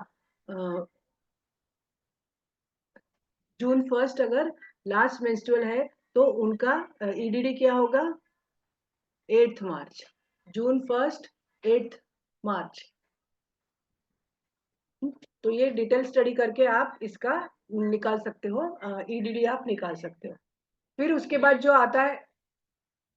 जून 1 अगर लास्ट मेंस्ट्रुअल है, तो उनका ईडीडी क्या होगा, 8 मार्च, जून 1, 8 मार्च। तो ये डिटेल स्टडी करके आप इसका निकाल सकते हो, ईडीडी आप निकाल सकते हो। फिर उसके बाद जो आता है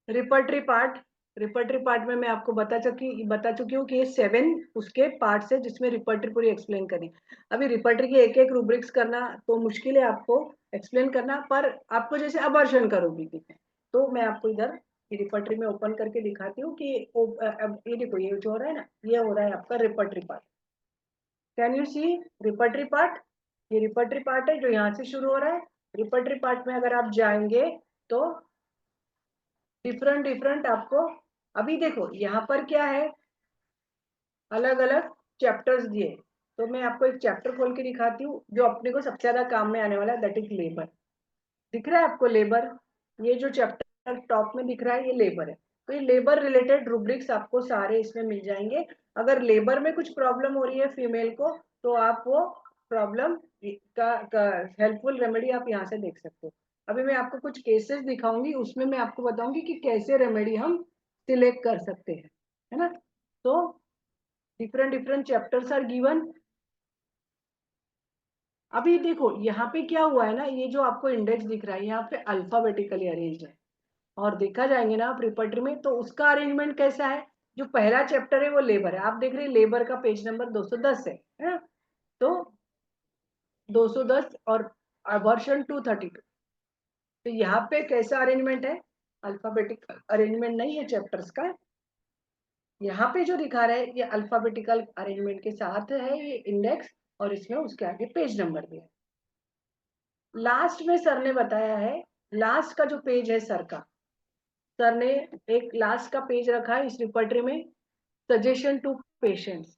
रिपर्टरी पार्ट। रिपर्टरी पार्ट में मैं आपको बता चुकी हूँ कि ये 7 उसके पार्ट्स है जिसमें रिपर्टरी पूरी एक्सप्लेन करनी। अभी रिपर्टरी के एक एक रूब्रिक्स करना तो मुश्किल है आपको एक्सप्लेन करना, पर आपको जैसे अबॉर्शन का रूब्रिक दिखे तो मैं आपको इधर रिपर्टरी में ओपन करके दिखाती हूँ कि अब ये देखो, ये जो हो रहा है ना, ये हो रहा है आपका repertory part. Can you see repertory part? ये रिपर्टरी पार्ट है जो यहाँ से शुरू हो रहा है। रिपर्टरी पार्ट में अगर आप जाएंगे तो डिफरेंट आपको, अभी देखो यहाँ पर क्या है, अलग अलग चैप्टर्स दिए। तो मैं आपको एक चैप्टर खोल के दिखाती हूँ जो अपने को सबसे ज्यादा काम में आने वाला है, दैट इज लेबर। दिख रहा है आपको लेबर? ये जो चैप्टर टॉप में दिख रहा है ये लेबर है। तो ये लेबर रिलेटेड रूब्रिक्स आपको सारे इसमें मिल जाएंगे। अगर लेबर में कुछ प्रॉब्लम हो रही है फीमेल को तो आप वो प्रॉब्लम का हेल्पफुल रेमेडी आप यहाँ से देख सकते हो। अभी मैं आपको कुछ केसेस दिखाऊंगी, उसमें मैं आपको बताऊंगी कि कैसे रेमेडी हम सिलेक्ट कर सकते हैं, है ना। तो डिफरेंट चैप्टर्स आर गिवन। अभी देखो यहाँ पे क्या हुआ है ना, ये जो आपको इंडेक्स दिख रहा है यहाँ पे अल्फाबेटिकली अरेंज है, और देखा जाएंगे ना आप रिपर्टरी में तो उसका अरेंजमेंट कैसा है। जो पहला चैप्टर है वो लेबर है, आप देख रहे हैं लेबर का पेज नंबर 210 है ना। तो 210 और वर्षन 232। तो यहाँ पे कैसा अरेंजमेंट है, अल्फाबेटिक अरेंजमेंट नहीं है चैप्टर्स का। यहाँ पे जो दिखा रहा है ये अल्फाबेटिकल अरेंजमेंट के साथ है ये इंडेक्स, और इसमें उसके आगे पेज नंबर भी है। लास्ट में सर ने बताया है, लास्ट का जो पेज है सर का, सर ने एक लास्ट का पेज रखा है इस रिपर्टरी में, सजेशन टू पेशेंट्स।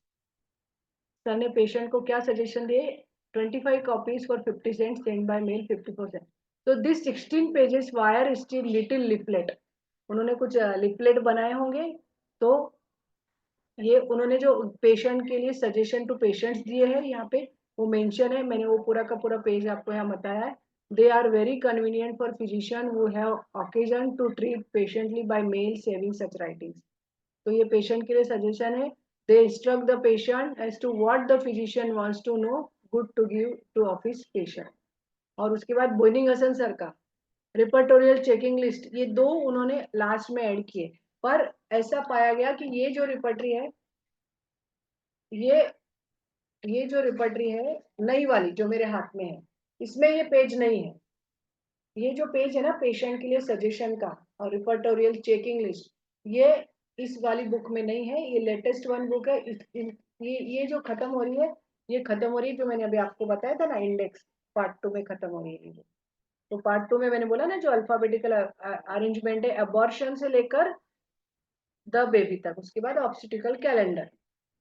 सर ने पेशेंट को क्या सजेशन दिए, 25 copies for 50 cent send by mail 54 cent. तो this 16 pages were still little leaflet. उन्होंने कुछ लिफलेट बनाए होंगे। तो ये उन्होंने जो पेशेंट के लिए सजेशन टू पेशेंट्स दिए हैं यहाँ पे वो मेंशन है, मैंने वो पूरा का पूरा पेज आपको यहाँ बताया है। They are very convenient for physician who have occasion to treat patiently by mail saving such writings. तो ये पेशेंट के लिए सजेशन है। They instruct the patient as to what the physician wants to know, good to give to office patient. और उसके बाद बोइनिंग हसन सर का रिपर्टोरियल चेकिंग लिस्ट, ये दो उन्होंने लास्ट में ऐड किए। पर ऐसा पाया गया कि ये जो रिपर्टरी है, ये ये जो रिपर्टरी है नई वाली जो मेरे हाथ में है, इसमें ये पेज नहीं है। ये जो पेज है ना पेशेंट के लिए सजेशन का और रिपर्टोरियल चेकिंग लिस्ट, ये इस वाली बुक में नहीं है। ये लेटेस्ट वन बुक है। ये जो खत्म हो रही है, ये खत्म हो रही है जो मैंने अभी आपको बताया था ना, इंडेक्स पार्ट 2 में खत्म हो रही है ये। तो पार्ट 2 में मैंने बोला ना जो अल्फाबेटिकल अरेंजमेंट है अबॉर्शन से लेकर द बेबी तक, उसके बाद ऑब्स्टिकल कैलेंडर।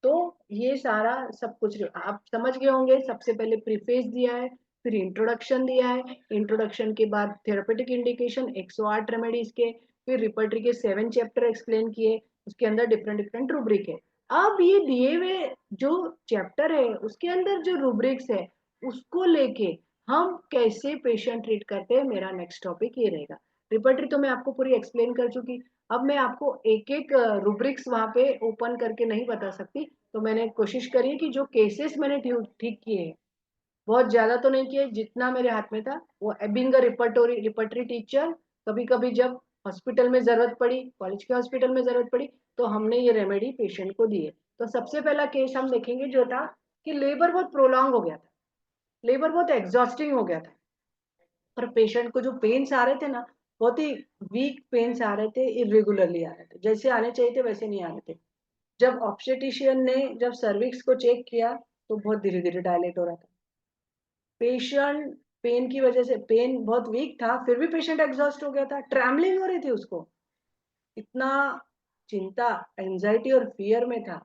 तो ये सारा सब कुछ आप समझ गए होंगे। सबसे पहले प्रीफेस दिया है, फिर इंट्रोडक्शन दिया है, इंट्रोडक्शन के बाद थेरेपेटिक इंडिकेशन 108 रेमेडीज के, फिर रिपर्टरी के 7 चैप्टर एक्सप्लेन किए, उसके अंदर डिफरेंट रूब्रिक है। अब ये दिए हुए जो चैप्टर है उसके अंदर जो रूब्रिक्स है उसको लेके हम कैसे पेशेंट ट्रीट करते हैं, मेरा नेक्स्ट टॉपिक ये रहेगा। रिपर्टरी तो मैं आपको पूरी एक्सप्लेन कर चुकी। अब मैं आपको एक एक रूब्रिक्स वहां पे ओपन करके नहीं बता सकती, तो मैंने कोशिश करी कि जो केसेस मैंने ठीक किए हैं, बहुत ज्यादा तो नहीं किए, जितना मेरे हाथ में था वो बिंग रिपर्टरी टीचर, कभी कभी जब हॉस्पिटल में जरूरत पड़ी, कॉलेज के हॉस्पिटल में जरूरत पड़ी, तो हमने ये रेमेडी पेशेंट को दिए। तो सबसे पहला केस हम देखेंगे जो था कि लेबर बहुत प्रोलॉन्ग हो गया था, लेबर बहुत एग्जॉस्टिंग हो गया था, पर पेशेंट को जो पेन्स आ रहे थे ना, बहुत ही वीक पेन्स आ रहे थे, इरेगुलरली आ रहे थे, जैसे आने चाहिए थे वैसे नहीं आ रहे थे। जब ऑब्स्टेटिशियन ने जब सर्विक्स को चेक किया तो बहुत धीरे धीरे डायलेट हो रहा था। पेशेंट पेन की वजह से, पेन बहुत वीक था फिर भी पेशेंट एग्जॉस्ट हो गया था, ट्रैवलिंग हो रही थी उसको, इतना चिंता एंजाइटी और फियर में था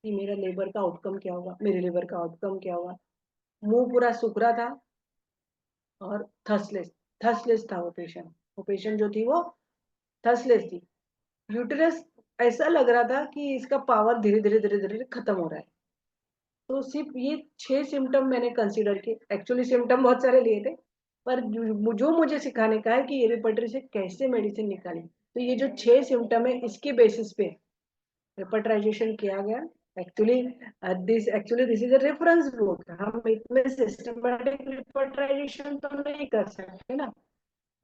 कि मेरा लेबर का आउटकम क्या होगा, मेरे लेबर का आउटकम क्या होगा। मुंह पूरा सूख रहा था और थसलेस थसलेस था वो पेशेंट जो थी वो थसलेस थी। यूटेरस ऐसा लग रहा था कि इसका पावर धीरे धीरे खत्म हो रहा है। तो सिर्फ ये 6 सिम्टम मैंने कंसीडर किए, एक्चुअली सिम्टम बहुत सारे लिए थे, पर जो मुझे सिखाने का है कि ये रिपर्टरी से कैसे मेडिसिन निकाली। तो ये जो 6 सिम्टम है इसके बेसिस पे रिपर्टराइजेशन किया गया। Actually this is a reference book, हम इसमें सिस्टमैटिक रिपर्टराइजेशन तो नहीं कर सकते ना।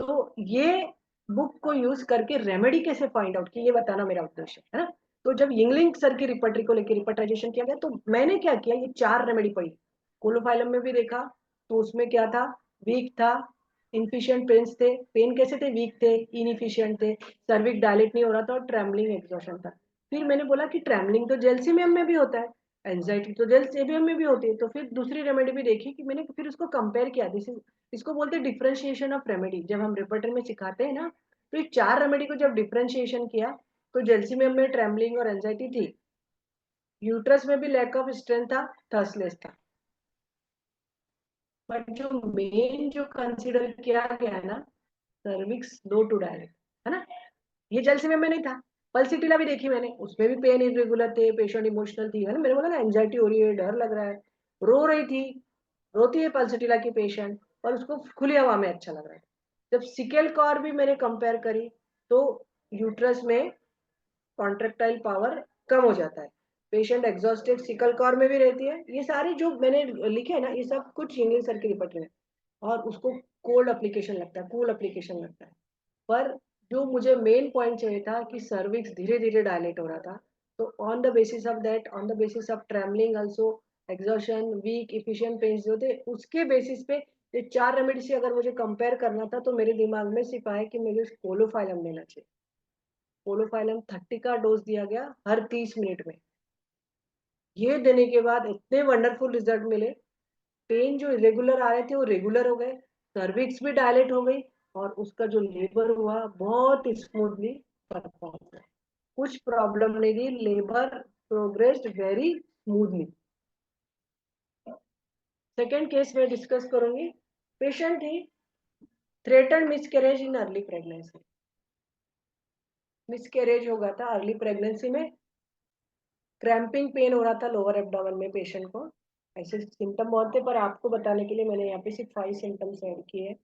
तो ये बुक को यूज करके रेमेडी कैसे फाइंड आउट की, ये बताना मेरा उद्देश्य है ना। तो जब यिंगलिंग सर की रिपर्टरी को लेकर रिपर्टराइजेशन किया गया, तो मैंने क्या किया, ये 4 रेमेडी पढ़ी। कोलोफाइलम में भी देखा, तो उसमें क्या था, वीक था, इनफिशिएंट पेन्स थे। पेन कैसे थे, वीक थे, इनफिशिएंट थे, सर्विक डायलेट नहीं हो रहा था और ट्रेमलिंग एग्जॉशन था। फिर मैंने बोला कि ट्रेमलिंग तो जेलसीमियम में भी होता है, एंजाइटी तो जेलसीमियम में भी होती है। तो फिर दूसरी रेमेडी भी देखी कि मैंने फिर उसको कंपेयर किया। इसको बोलते हैं डिफरेंशिएशन ऑफ रेमेडी। जब हम रिपर्टर में सिखाते हैं ना, तो ये 4 रेमेडी को जब डिफरेंशिएशन किया, तो जेलसीमियम में ट्रेमलिंग और एंजाइटी थी, यूट्रस में भी लैक ऑफ स्ट्रेंथ था, थर्सलेस था। बट जो मेन जो कंसीडर किया गया है ना, सर्विक्स लो टू डायरेक्ट, है ना, ये जेलसीमियम में नहीं था। पल्सिटिला भी देखी मैंने, उसमें भी पेन इरेगुलर थे, पेशेंट इमोशनल थी, है ना, मैंने बोला ना एंजाइटी हो रही है, डर लग रहा है, रो रही थी, रोती है पल्सिटिला की पेशेंट, और उसको खुली हवा में अच्छा लग रहा है। जब सिकेल कॉर भी मैंने कंपेयर करी, तो यूट्रस में कॉन्ट्रेक्टाइल पावर कम हो जाता है, पेशेंट एग्जॉस्टेड सिकल कॉर में भी रहती है। ये सारे जो मैंने लिखे है ना, ये सब कुछ इंग्लिश सर की रिपोर्ट में, और उसको कोल्ड एप्लीकेशन लगता है, कूल एप्लीकेशन लगता है। पर जो मुझे मेन पॉइंट चाहिए था कि सर्विक्स धीरे धीरे डायलेट हो रहा था, तो on the basis of that, on the basis of trembling also, exhaustion, weak efficient pains जो थे, उसके बेसिस पे ये 4 रेमेडी से अगर मुझे कंपेयर करना था, तो मेरे दिमाग में सिर्फ आया कि मुझे कोलोफाइलम लेना चाहिए। कोलोफाइलम 30 का डोज दिया गया हर 30 मिनट में। ये देने के बाद इतने वंडरफुल रिजल्ट मिले, पेन जो इरेगुलर आ रहे थे वो रेगुलर हो गए, सर्विक्स भी डायलेट हो गई, और उसका जो लेबर हुआ बहुत स्मूथली परफॉर्म हुआ, कुछ प्रॉब्लम नहीं थी, labour progressed very smoothly. Second case में डिस्कस करूंगी। पेशेंट थी threaten miscarriage in early pregnancy. Miscarriage हो गया था अर्ली प्रेगनेंसी में, क्रैम्पिंग पेन हो रहा था लोअर एब्डोमेन में पेशेंट को। ऐसे सिम्टम बहुत थे, पर आपको बताने के लिए मैंने यहाँ पे सिर्फ 5 सिम्टम्स ऐड किए।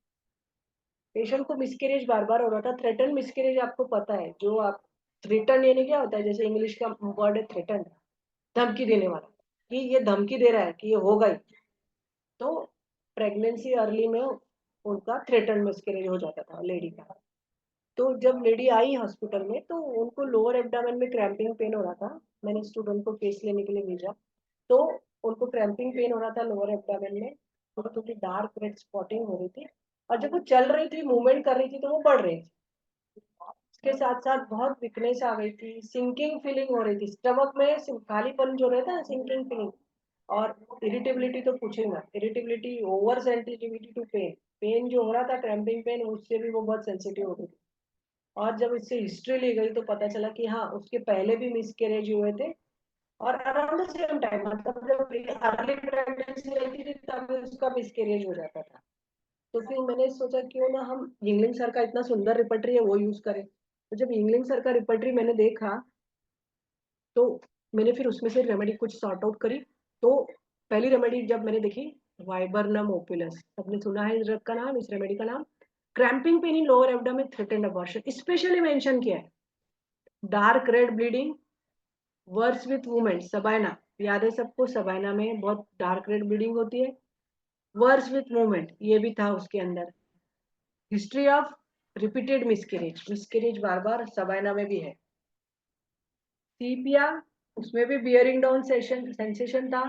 पेशेंट को मिसकैरेज बार बार हो रहा था। थ्रेटन मिसकैरेज आपको पता है, जो आप थ्रेटन यानी क्या होता है, जैसे इंग्लिश का वर्ड है थ्रेटन, धमकी देने वाला, कि ये धमकी दे रहा है कि ये होगा ही। तो प्रेगनेंसी अर्ली में उनका थ्रेटन मिसकैरेज हो जाता था लेडी का। तो जब लेडी आई हॉस्पिटल में, तो उनको लोअर एब्डोमेन में क्रैम्पिंग पेन हो रहा था। मैंने स्टूडेंट को केस लेने के लिए भेजा, तो उनको क्रैम्पिंग पेन हो रहा था लोअर एब्डोमेन में, थोड़ी थोड़ी डार्क रेड स्पॉटिंग हो रही थी, और जब वो चल रही थी, मूवमेंट कर रही थी, तो वो बढ़ रही थी। उसके साथ साथ बहुत वीकनेस आ गई थी, सिंकिंग फीलिंग हो रही थी स्टमक में, खालीपन जो रहता है सिंकिंग फीलिंग, और इरिटेबिलिटी तो पूछे ना, irritability, over sensitivity to pain, pain जो हो रहा था क्रैम्पिंग पेन, उससे भी वो बहुत सेंसिटिव हो गई थी। और जब इससे हिस्ट्री ली गई, तो पता चला कि हाँ, उसके पहले भी मिसकैरेज हुए थे, और अराउंड द सेम टाइम, मतलब जब अर्ली प्रेगनेंसी रहती थी तब उसका मिसकैरेज हो जाता था। तो फिर मैंने सोचा क्यों ना हम यिंगलिंग सर का इतना सुंदर रिपर्टरी है वो यूज करें। तो जब यिंगलिंग सर का रिपर्टरी मैंने देखा, तो मैंने फिर उसमें से रेमेडी कुछ सॉर्ट आउट करी। तो पहली रेमेडी जब मैंने देखी, वाइबरनम ओपुलस, सबने सुना है इस ड्रग का नाम, इस रेमेडी का नाम, cramping pain in lower abdomen threatened abortion, specially mention किया है। Dark red bleeding, worse with women, sabina, याद है सबको, सबाइना में बहुत डार्क रेड ब्लीडिंग होती है। वर्स विथ मूवमेंट, ये भी था उसके अंदर। History of repeated miscarriage, miscarriage bar bar Sabina में भी है। सीपिया, उसमें भी बियरिंग डाउन सेंसेशन था,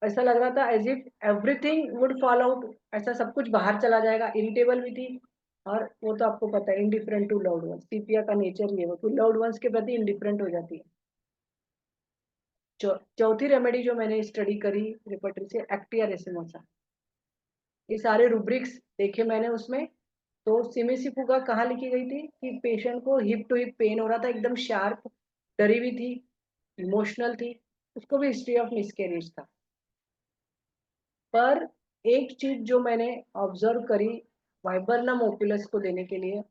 ऐसा लग रहा था as if everything would fall out, ऐसा सब कुछ बाहर चला जाएगा। इरिटेबल भी थी, और वो तो आपको पता है, इंडिफरेंट टू लव्ड वंस, सीपिया का नेचर ये हो कि लव्ड वंस के प्रति इंडिफरेंट हो जाती है। चौथी रेमेडी जो मैंने स्टडी करी रिपर्टरी से, एक्टिया रेसिमोसा। ये सारे रूब्रिक्स देखे मैंने उसमें। तो सिमिसिफुगा कहाँ लिखी गई थी कि पेशेंट को हिप टू हिप पेन हो रहा था, एकदम शार्प, डरी हुई थी, इमोशनल थी, उसको भी हिस्ट्री ऑफ मिसकैरेज था। पर एक चीज जो मैंने ऑब्जर्व करी वाइबरनम ओपुलस को देने के लिए,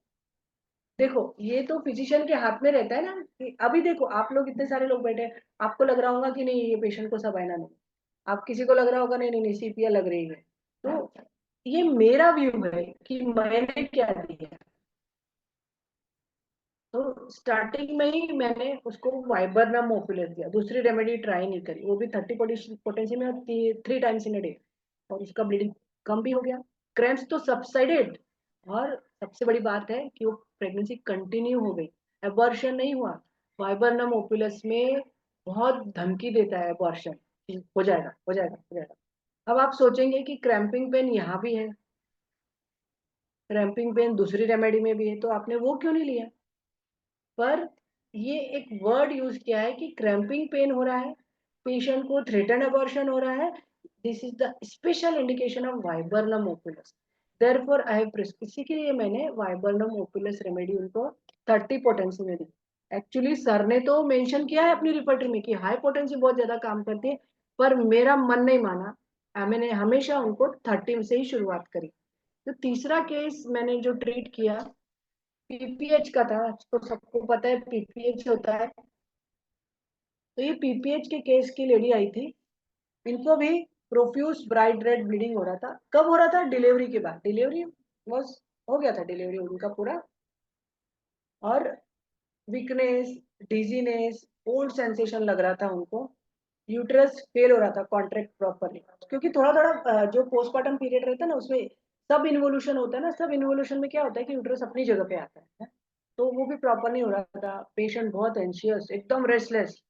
देखो ये तो फिजिशियन के हाथ में रहता है ना, कि अभी देखो आप लोग इतने सारे लोग बैठे हैं, आपको लग रहा होगा कि नहीं ये पेशेंट को सबाइना नहीं, आप किसी को लग रहा होगा नहीं नहीं नहीं सीपिया लग रही है। तो ये मेरा व्यू है कि मैंने क्या दिया। तो स्टार्टिंग में ही मैंने उसको वाइबरनम ओपुलस दिया, दूसरी रेमेडी ट्राई नहीं करी, वो भी 30 पोटेंसी में 3 टाइम्स इन अ डे, और उसका ब्लीडिंग कम भी हो गया, क्रैम्प्स तो सबसाइडेड, और सबसे बड़ी बात है कि वो प्रेगनेंसी कंटिन्यू हो गई, एबॉर्शन नहीं हुआ। वाइबरनम ओपुलस में बहुत धमकी देता है एबॉर्शन, हो जाएगा हो जाएगा हो जाएगा। अब आप सोचेंगे कि क्रैम्पिंग पेन यहाँ भी है, क्रैम्पिंग पेन दूसरी रेमेडी में भी है, तो आपने वो क्यों नहीं लिया? पर ये एक वर्ड यूज किया है कि क्रैम्पिंग पेन हो रहा है, पेशेंट को थ्रेटन अबॉर्शन हो रहा है, this is the special indication of viburnum opulus, therefore I have prescribe, इसी के लिए मैंने वाइबरनम ओपुलस रेमेडी उनको 30 पोटेंसी में दी। एक्चुअली सर ने तो मेंशन किया है अपनी रिपर्टरी में कि हाई पोटेंसी बहुत ज्यादा काम करती है, पर मेरा मन नहीं माना, मैंने हमेशा उनको 30 से ही शुरुआत करी। तो तीसरा केस मैंने जो ट्रीट किया पीपीएच का था, तो सबको पता है पीपीएच होता है। तो ये पीपीएच के केस की लेडी आई थी, इनको भी प्रोफ्यूज ब्राइट रेड ब्लीडिंग हो रहा था। कब हो रहा था? डिलीवरी के बाद, डिलीवरी बस हो गया था, डिलीवरी उनका पूरा, और वीकनेस, डिजीनेस, ओल्ड सेंसेशन लग रहा था उनको, यूट्रस फेल हो रहा था कॉन्ट्रैक्ट प्रॉपरली, क्योंकि थोड़ा थोड़ा जो पोस्टमार्टम पीरियड रहता है ना, उसमें सब इन्वोल्यूशन होता है ना, सब इन्वोल्यूशन में क्या होता है कि यूट्रस अपनी जगह पे आता है, तो वो भी प्रॉपर नहीं हो रहा था, पेशेंट बहुत एंशियस, एकदम रेस्टलेस,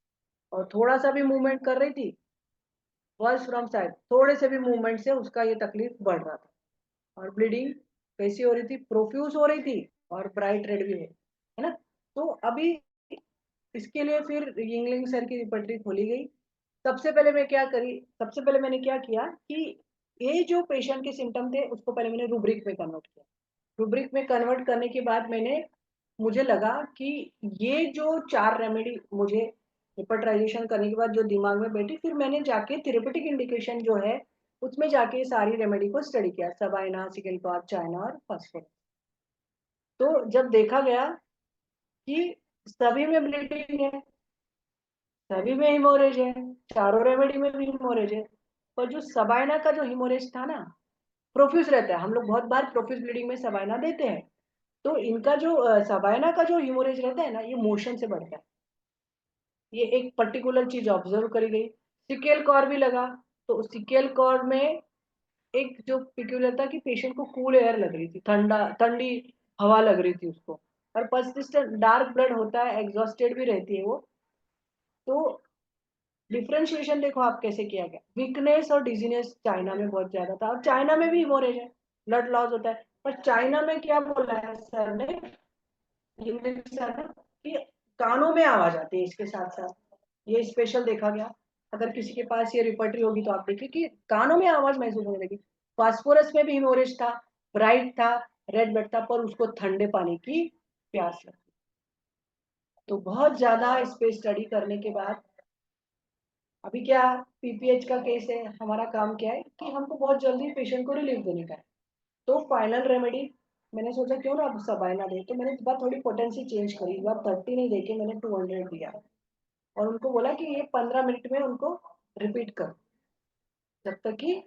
और थोड़ा सा भी मूवमेंट कर रही थी, वॉइस फ्रॉम साइड, थोड़े से भी मूवमेंट से उसका ये तकलीफ बढ़ रहा था, और ब्लीडिंग कैसी हो रही थी? प्रोफ्यूज हो रही थी, और ब्राइट रेड भी है ना। तो अभी इसके लिए फिर यिंगलिंग सर की रिपर्टरी खोली गई। सबसे पहले मैंने क्या किया कि ये जो पेशेंट के सिम्टम थे उसको पहले मैंने रूब्रिक में कन्वर्ट किया। रूब्रिक में कन्वर्ट करने के बाद मुझे लगा कि ये जो 4 रेमेडी मुझे रिपर्टराइजेशन करने के बाद जो दिमाग में बैठी, फिर मैंने जाके थेरेपेटिक इंडिकेशन जो है उसमें जाके सारी रेमेडी को स्टडी किया, सबाइना, सिकेलकॉर्ड, चाइना और फास्फोरस। तो जब देखा गया कि सभी में ब्लीडिंग है, सभी में हिमोरेज है, चारों रेमेडी में भी हिमोरेज है, पर जो सबाइना का जो हिमोरेज था ना, प्रोफ्यूज रहता है, हम लोग बहुत बार प्रोफ्यूज ब्लीडिंग में सबाइना देते हैं, तो इनका जो सबाइना का जो हिमोरेज रहता है ना, ये मोशन से बढ़ता है, ये एक पर्टिकुलर चीज ऑब्जर्व करी गई। सिकेल कॉर भी लगा, तो सिकेल कॉर में एक जो पिक्यूलर था कि पेशेंट को कूल एयर लग रही थी, ठंडी हवा लग रही थी उसको, और पर्सिस्टेंट डार्क ब्लड होता है, एग्जॉस्टेड भी रहती है वो। तो डिफ्रेंशिएशन देखो आप कैसे किया गया, वीकनेस और डिजीनेस चाइना में बहुत ज्यादा था, और चाइना में भी हिमोरेज है, ब्लड लॉस होता है, पर चाइना में क्या बोला है सर ने, सर ने कि कानों में आवाज आती है इसके साथ साथ, ये स्पेशल देखा गया। अगर किसी के पास ये रिपर्टरी होगी तो आप देखिए कि कानों में आवाज महसूस होने लगी। फास्फोरस में भी हिमोरेज था, ब्राइट था, रेड ब्लड था, पर उसको ठंडे पानी की प्यास लगी। तो बहुत ज्यादा इस पे स्टडी करने के बाद अभी क्या, पीपीएच का केस है, हमारा काम क्या है कि हमको बहुत जल्दी पेशेंट को रिलीफ देने का है। तो फाइनल रेमेडी मैंने सोचा क्यों ना अब सबाइना दे, तो मैंने इस बार थोड़ी पोटेंसी चेंज करी, इस बार 30 नहीं देके मैंने 200 दिया, और उनको बोला कि ये 15 मिनट में उनको रिपीट कर, जब तक कि,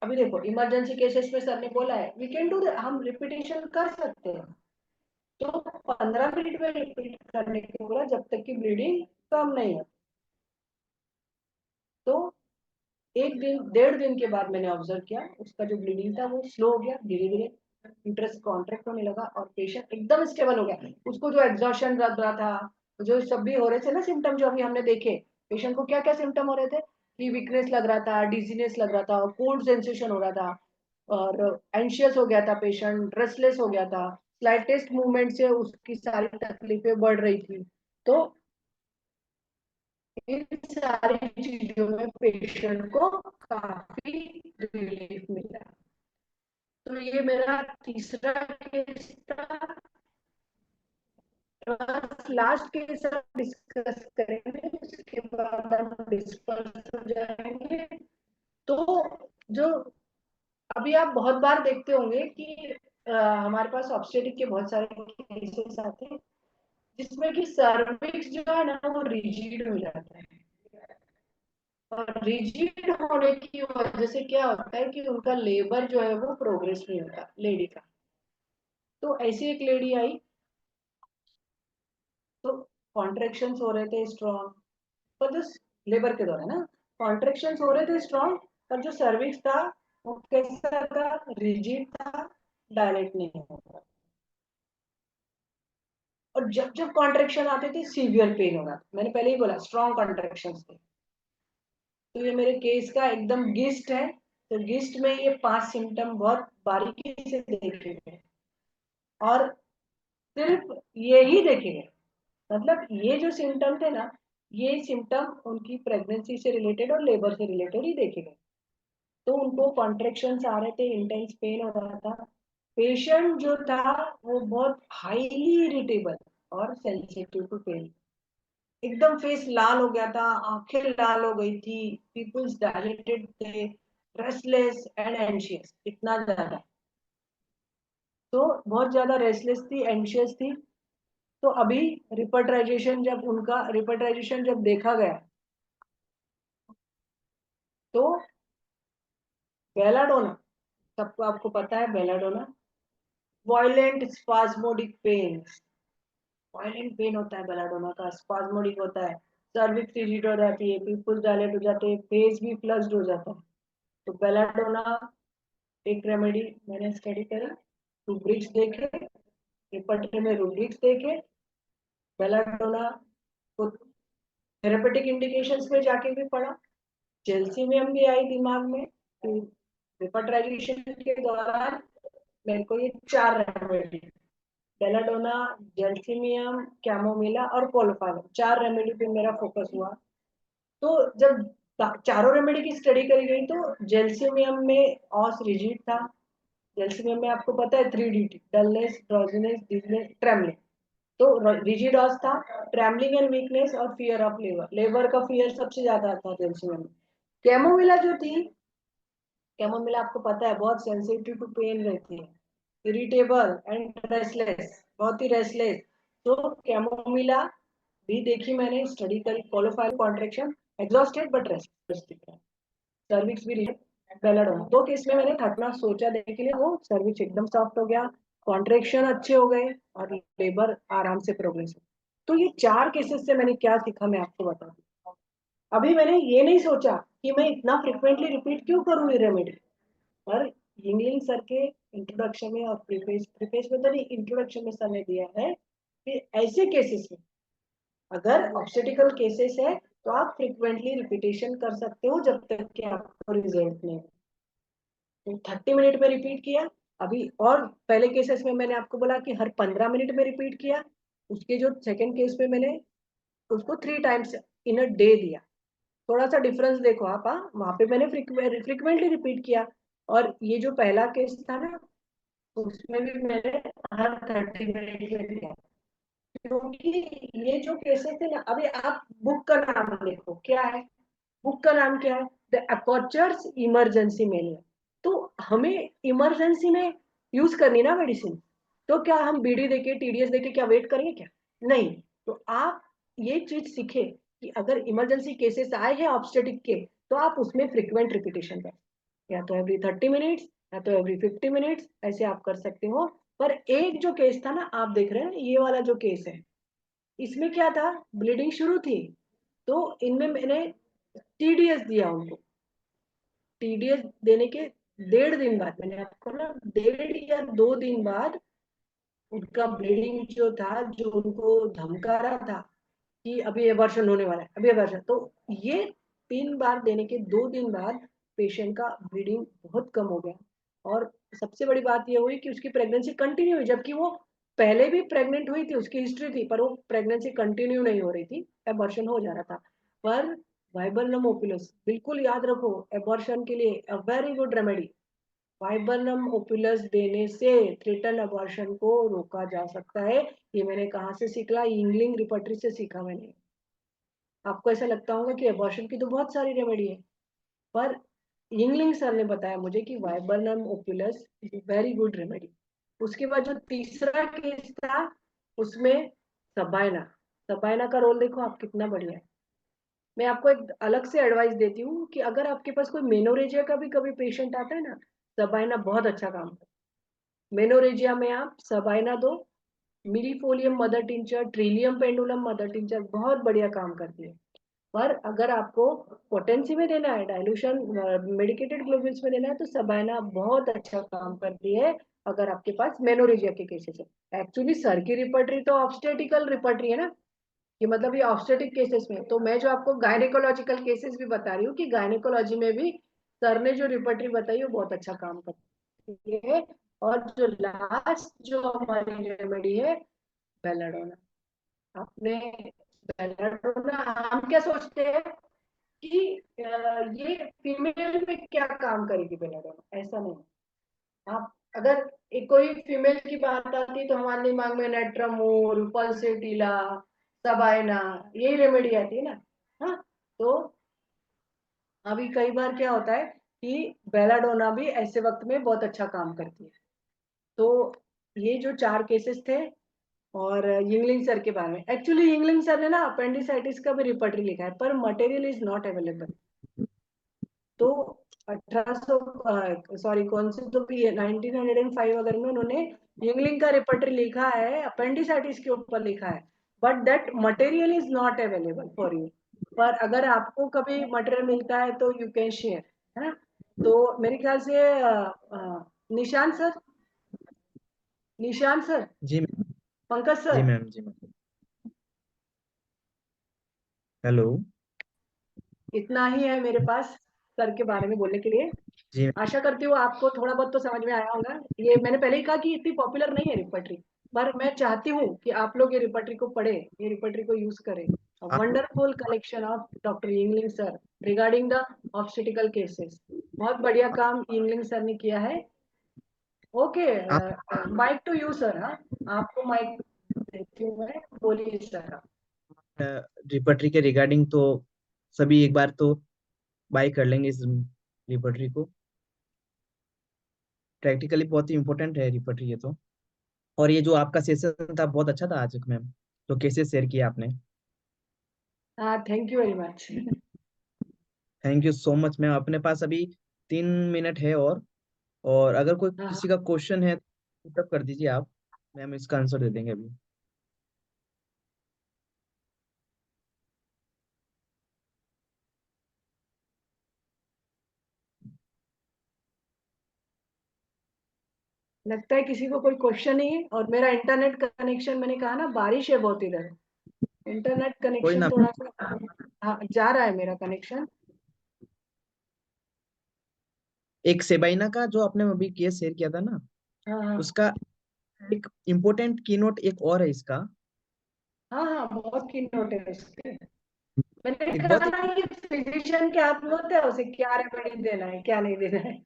अभी देखो इमरजेंसी केसेस में सर ने बोला है वी कैन डू, हम रिपीटेशन कर सकते हैं, तो 15 मिनट में रिपीट करने के बोला जब तक कि ब्लीडिंग कम नहीं है। तो एक दिन 1.5 दिन के बाद मैंने ऑब्जर्व किया उसका जो ब्लीडिंग था वो स्लो हो गया, धीरे धीरे यूट्रस कॉन्ट्रैक्ट होने लगा, और पेशेंट एकदम स्टेबल हो गया। उसको जो एग्जॉशन लग रहा था, जो सब भी हो रहे थे ना सिम्टम जो अभी हमने देखे, पेशेंट को क्या क्या सिम्टम हो रहे थे कि वीकनेस लग रहा था, डिजीनेस लग रहा था, कोल्ड सेंसेशन हो रहा था, और एंशियस हो गया था पेशेंट, रेस्टलेस हो गया था, स्लाइटेस्ट मूवमेंट से उसकी सारी तकलीफें बढ़ रही थी। तो इन सारी चीजों में पेशेंट को काफी रिलीफ मिला। तो ये मेरा तीसरा केस था, लास्ट केस हम डिस्कस करेंगे, उसके बाद हम डिस्पर्स हो जाएंगे। तो जो अभी आप बहुत बार देखते होंगे कि हमारे पास ऑब्स्टेटिक के बहुत सारे केसेस आते हैं जिसमें कि सर्विक्स जो है ना वो रिजिड हो जाता है, और रिजिड होने की वजह से क्या होता है कि उनका लेबर जो है वो प्रोग्रेस नहीं होता लेडी का। तो ऐसी एक लेडी आई, कॉन्ट्रेक्शंस हो रहे थे स्ट्रॉन्ग, पर जो लेबर के दौरान ना कॉन्ट्रेक्शंस हो रहे थे स्ट्रॉन्ग, पर जो सर्विक्स था वो कैसा था, रिजिड था, डायरेक्ट नहीं हो रहा। और जब जब कॉन्ट्रेक्शन आते थे सीवियर पेन हो रहा था। मैंने पहले ही बोला स्ट्रॉन्ग कॉन्ट्रेक्शंस थे। तो ये मेरे केस का एकदम गिस्ट है। तो गिस्ट में ये 5 सिम्टम बहुत बारीकी से देखे गए और सिर्फ यही देखे गए। मतलब ये जो सिम्टम थे ना, ये सिम्टम उनकी प्रेगनेंसी से रिलेटेड और लेबर से रिलेटेड ही देखे गए। तो उनको कॉन्ट्रेक्शंस आ रहे थे, इंटेंस पेन हो रहा था। पेशेंट जो था वो बहुत हाईली इरिटेबल और सेंसिटिव टू पेन, एकदम फेस लाल हो गया था, आंखें लाल हो गई थी, पीपल्स डायलेटेड थे, रेस्टलेस एंड एंशियस, इतना ज्यादा। तो बहुत ज्यादा रेस्टलेस थी, एंशियस थी। तो अभी रिपर्टराइजेशन जब देखा गया तो बेलाडोना, सबको आपको पता है belladonna, violent spasmodic pain, violent pain होता है बेलाडोना का, स्पाज्मोडिक होता है, सर्विक्स रिजिड हो जाती है, पीपल्स डायलेट हो जाते हैं, फेस भी फ्लश्ड हो जाता है। तो बेलाडोना एक रेमेडी मैंने स्टडी करी, रूब्रिक्स देखे, रिपर्टरी में रूब्रिक्स देखे, बेलाडोना को थेरेपेटिक इंडिकेशंस में जाके भी पढ़ा, जेल्सीमियम भी आई दिमाग में। तो रिपर्टराइजेशन के दौरान मेरे को ये 4 रेमेडी, बेलाडोना, जेल्सीमियम, कैमोमिला और कोलोफालम, 4 रेमेडी पे मेरा फोकस हुआ। तो जब चारों रेमेडी की स्टडी करी गई तो जेल्सीमियम में ऑस रिजिड था। जेल्सीमियम में आपको पता है 3 D, dullness, drowsiness, dizziness, trembling. तो रिजिड ऑस था, ट्रेमलिंग एंड वीकनेस और फियर ऑफ लेबर, लेबर का फियर सबसे ज्यादा था जेल्सीमियम में। कैमोमिला जो थी, कैमोमिला आपको पता है बहुत सेंसिटिव टू पेन रहती है, इरिटेबल एंड रेस्टलेस, बहुत ही रेस्टलेस। तो कैमोमिला भी देखी मैंने, स्टडी करी, qualified contraction, exhausted but restless दिख रहा है, सर्विक्स भी बेलाडोना। 2 केस में मैंने घटना सोचा देखने के लिए, वो सर्विक्स एकदम सॉफ्ट हो गया, कॉन्ट्रेक्शन अच्छे हो गए और लेबर आराम से प्रोग्रेस। तो ये 4 केसेस से मैंने क्या सीखा मैं आपको बता दूं। अभी मैंने ये नहीं सोचा कि मैं इतना फ्रिक्वेंटली रिपीट क्यों करूँ ये रेमेडी, पर यिंगलिंग सर के इंट्रोडक्शन में और प्रीपेज में तो नहीं, इंट्रोडक्शन में सर ने दिया है कि ऐसे केसेस में, अगर ऑब्स्टेटिकल केसेस है तो आप फ्रिक्वेंटली रिपीटेशन कर सकते हो जब तक कि आपको रिजल्ट नहीं। तो 30 मिनट में रिपीट किया अभी, और पहले केसेस में मैंने आपको बोला कि हर 15 मिनट में रिपीट किया। उसके जो सेकेंड केस में मैंने उसको 3 टाइम्स इन अ डे दिया। थोड़ा सा डिफरेंस देखो आप, हाँ वहां पे मैंने फ्रिक्वेंटली रिपीट किया, और ये जो पहला केस था ना उसमें भी मैंने हर 30 मिनट में दिया। क्योंकि ये जो केसेस थे ना, अभी आप बुक का नाम देखो क्या है, बुक का नाम क्या है, द अपर्चर्स इमरजेंसी मैनुअल। तो हमें इमरजेंसी में यूज करनी ना मेडिसिन, तो क्या हम बीडी देके टीडीएस देके क्या वेट करेंगे क्या, नहीं। तो आप ये चीज सीखे कि अगर इमरजेंसी केसेस आए हैं ऑब्स्टेटिक के, तो आप उसमें फ्रिक्वेंट रिपीटेशन करें, या तो एवरी 30 मिनट्स या तो एवरी 50 मिनट्स, ऐसे आप कर सकते हो। पर एक जो केस था ना, आप देख रहे हैं ये वाला जो केस है, इसमें क्या था, ब्लीडिंग शुरू थी, तो इनमें मैंने टीडीएस दिया उनको। टीडीएस देने के 1.5 दिन बाद, मैंने आपको ना 1.5 या 2 दिन बाद उनका ब्लीडिंग जो था, जो उनको धमका रहा था कि अभी एबॉर्शन होने वाला है, अभी एबॉर्शन, तो ये 3 बार देने के 2 दिन बाद पेशेंट का ब्लीडिंग बहुत कम हो गया। और सबसे बड़ी बात ये हुई कि उसकी प्रेगनेंसी कंटिन्यू हुई, जबकि वो पहले भी प्रेग्नेंट हुई थी, उसकी हिस्ट्री थी, पर वो प्रेगनेंसी कंटिन्यू नहीं हो रही थी, एबॉर्शन हो जा रहा था। पर वाइबर्नम ओपुलस बिल्कुल याद रखो, एबॉर्शन के लिए a very good remedy. Viburnum opulus देने से थ्रेटन अबॉर्शन को रोका जा सकता है। ये मैंने कहाँ से सीखा, इंग्लिंग रिपर्टरी से सीखा मैंने। आपको ऐसा लगता होगा कि अबॉर्शन की तो बहुत सारी रेमेडी है, पर यिंगलिंग सर ने बताया मुझे कि viburnum opulus is very good remedy. उसके बाद जो तीसरा केस था उसमें सबाइना, सबाइना का रोल देखो आप कितना बढ़िया है। मैं आपको एक अलग से एडवाइस देती हूँ कि अगर आपके पास कोई मेनोरेजिया का भी कभी पेशेंट आता है ना, सबाइना बहुत अच्छा काम करता है। मेनोरेजिया में आप सबाइना दो, millefolium mother tincture, Trillium pendulum mother tincture बहुत बढ़िया काम करती है। पर अगर आपको पोटेंसी में देना है, डाइल्यूशन मेडिकेटेड ग्लोब्यूल्स में देना है, तो सबाइना बहुत अच्छा काम करती है अगर आपके पास मेनोरेजिया के केसेस है। एक्चुअली सर की रिपर्टरी तो ऑब्स्टेटिकल रिपर्टरी है ना, कि मतलब ये ऑब्स्टेटिक केसेस में, तो मैं जो आपको गायनेकोलॉजिकल केसेस भी बता रही हूँ कि गायनेकोलॉजी में भी सर ने जो रिपर्टरी बताई वो बहुत अच्छा काम करती है। और जो लास्ट जो हमारी रेमेडी है, बेलाडोना। आपने बेलाडोना, हम क्या सोचते हैं कि ये फीमेल में क्या काम करेगी बेलाडोना, ऐसा नहीं। आप अगर एक कोई फीमेल की बात आती तो हमारे दिमाग में नेट्रामोल, पल्सेटिला, सबाइना, यही रेमेडी आती है ना। हाँ, तो अभी कई बार क्या होता है कि बेलाडोना भी ऐसे वक्त में बहुत अच्छा काम करती है। तो ये जो 4 केसेस थे, और यिंगलिंग सर के बारे में, एक्चुअली यिंगलिंग सर ने ना अपेंडिसाइटिस का भी रिपर्टरी लिखा है, पर मटेरियल इज नॉट अवेलेबल। तो 1800 सॉरी कौन से तो भी 1905 अगर में उन्होंने यिंगलिंग का रिपर्टरी लिखा है, अपेंडिसाइटिस के ऊपर लिखा है, but that material is not available for you. पर अगर आपको कभी मटेरियल मिलता है तो यू कैन शेयर, है ना। तो मेरे ख्याल से निशांत सर, निशांत सर, जी ma'am. Pankaj ji sir, ma'am. जी मैम। हेलो। इतना ही है मेरे पास सर के बारे में बोलने के लिए। जी आशा करती हूँ आपको थोड़ा बहुत तो समझ में आया होगा। ये मैंने पहले ही कहा कि इतनी पॉपुलर नहीं है रिपर्टरी, पर मैं चाहती हूँ कि आप लोग ये रिपर्टरी को पढ़े, ये रिपर्टरी को यूज करें। आप wonderful collection of doctor Yingling sir regarding the obstetrical cases. बहुत बढ़िया काम यिंगलिंग सर ने किया है। ओके, आप माइक टू यू सर। हाँ, आपको माइक देती हूँ मैं, बोलिए सर। रिपर्टरी के रिगार्डिंग तो सभी एक बार तो बाय कर लेंगे इस रिपर्टरी को। प्रैक्टिकली बहुत ही इंपॉर्टेंट है रिपर्टरी ये तो। और ये जो आपका सेशन था बहुत अच्छा था आज मैम, तो केसेस शेयर किया आपने। हाँ, thank you very much. Thank you so much ma'am. अपने पास अभी 3 मिनट है और अगर कोई हाँ, किसी का क्वेश्चन है तब कर दीजिए आप, मैम इसका आंसर दे देंगे अभी। लगता है किसी को कोई क्वेश्चन नहीं है। और मेरा इंटरनेट कनेक्शन, मैंने कहा ना बारिश है बहुत इधर, इंटरनेट कोई कनेक्शन ना। थोड़ा सा, हाँ, जा रहा है मेरा कनेक्शन। एक सेबाइना का जो आपने अभी केस शेयर किया था ना, हाँ हाँ उसका एक इम्पोर्टेंट की नोट एक और है इसका। हाँ हाँ, बहुत की नोट है इसके। मैंने एक बहुत कहा ही ना ये फिजिशियन के हाथ में होता है, उसे क्या रेमेडी देना है क्या नहीं देना है।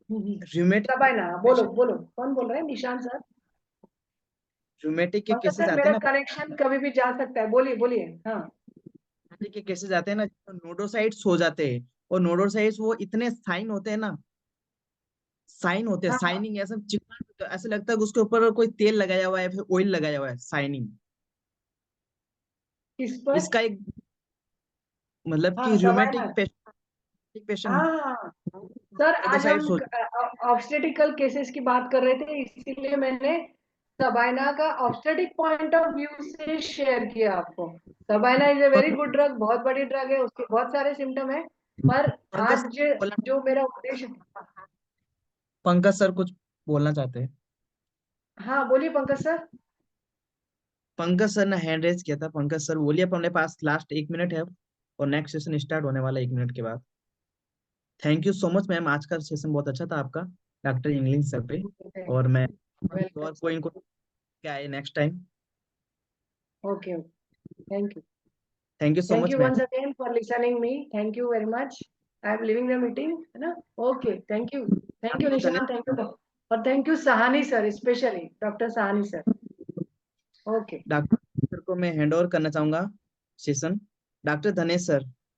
रूमेटिक सब है ना, बोलो पेशेंट, बोलो, कौन बोल रहे हैं, निशांत सर? रूमेटिक के पंकज केसेस सर, आते मेरा हैं ना, कनेक्शन कभी भी जा सकता है, बोलिए बोलिए। हाँ रूमेटिक के केसेस आते हैं ना, नोडोसाइट्स हो जाते हैं। और नोडोसाइट्स वो इतने साइन होते हैं ना, साइन होते हैं, हाँ हाँ, साइनिंग ऐसा चिकना, ऐसे लगता है कि उसके ऊपर कोई तेल लगाया हुआ है फिर ऑयल लगाया हुआ है, साइनिंग। किस पर? इसका एक मतलब हाँ, कि सब है ना। रूमेटिक पेशेंट हाँ हाँ सर, आज हम नोडोसाइट्स हो। ऑब्स्टेटिकल केसेस की बात कर रहे थे, इसीलिए मैंने सबाइना का ऑब्स्टेटिक पॉइंट ऑफ व्यू से शेयर किया आपको। Sabina is a very good drug, बहुत बड़ी ड्रग है, उसके बहुत सारे सिम्टम है। पर पंकज आज बोला, जो मेरा उद्देश्य, पंकज सर कुछ बोलना चाहते हैं। हाँ बोलिए पंकज सर। पंकज सर ने हैंड रेज किया था। पंकज सर बोलिए, अपने पास लास्ट 1 मिनट है और नेक्स्ट सेशन स्टार्ट होने वाला है 1 मिनट के बाद। Thank you so much ma'am, आज का सेशन बहुत अच्छा था आपका, डॉक्टर इंग्लिश सर पे। और मैं वेलकम और सर। कोई इनको क्या है next time. Okay, thank you. Thank you so thank much you ma'am. Once again for listening me, thank you very much. I am leaving the meeting, है ना। Okay, thank you. Thank you doctor Nishant, Dhanesh, thank you. और thank you Sahani sir, specially doctor Sahani sir. Okay. Doctor sir को मैं हैंड ओवर करना चाहूंगा सेशन। डॉक्टर धनेश सर।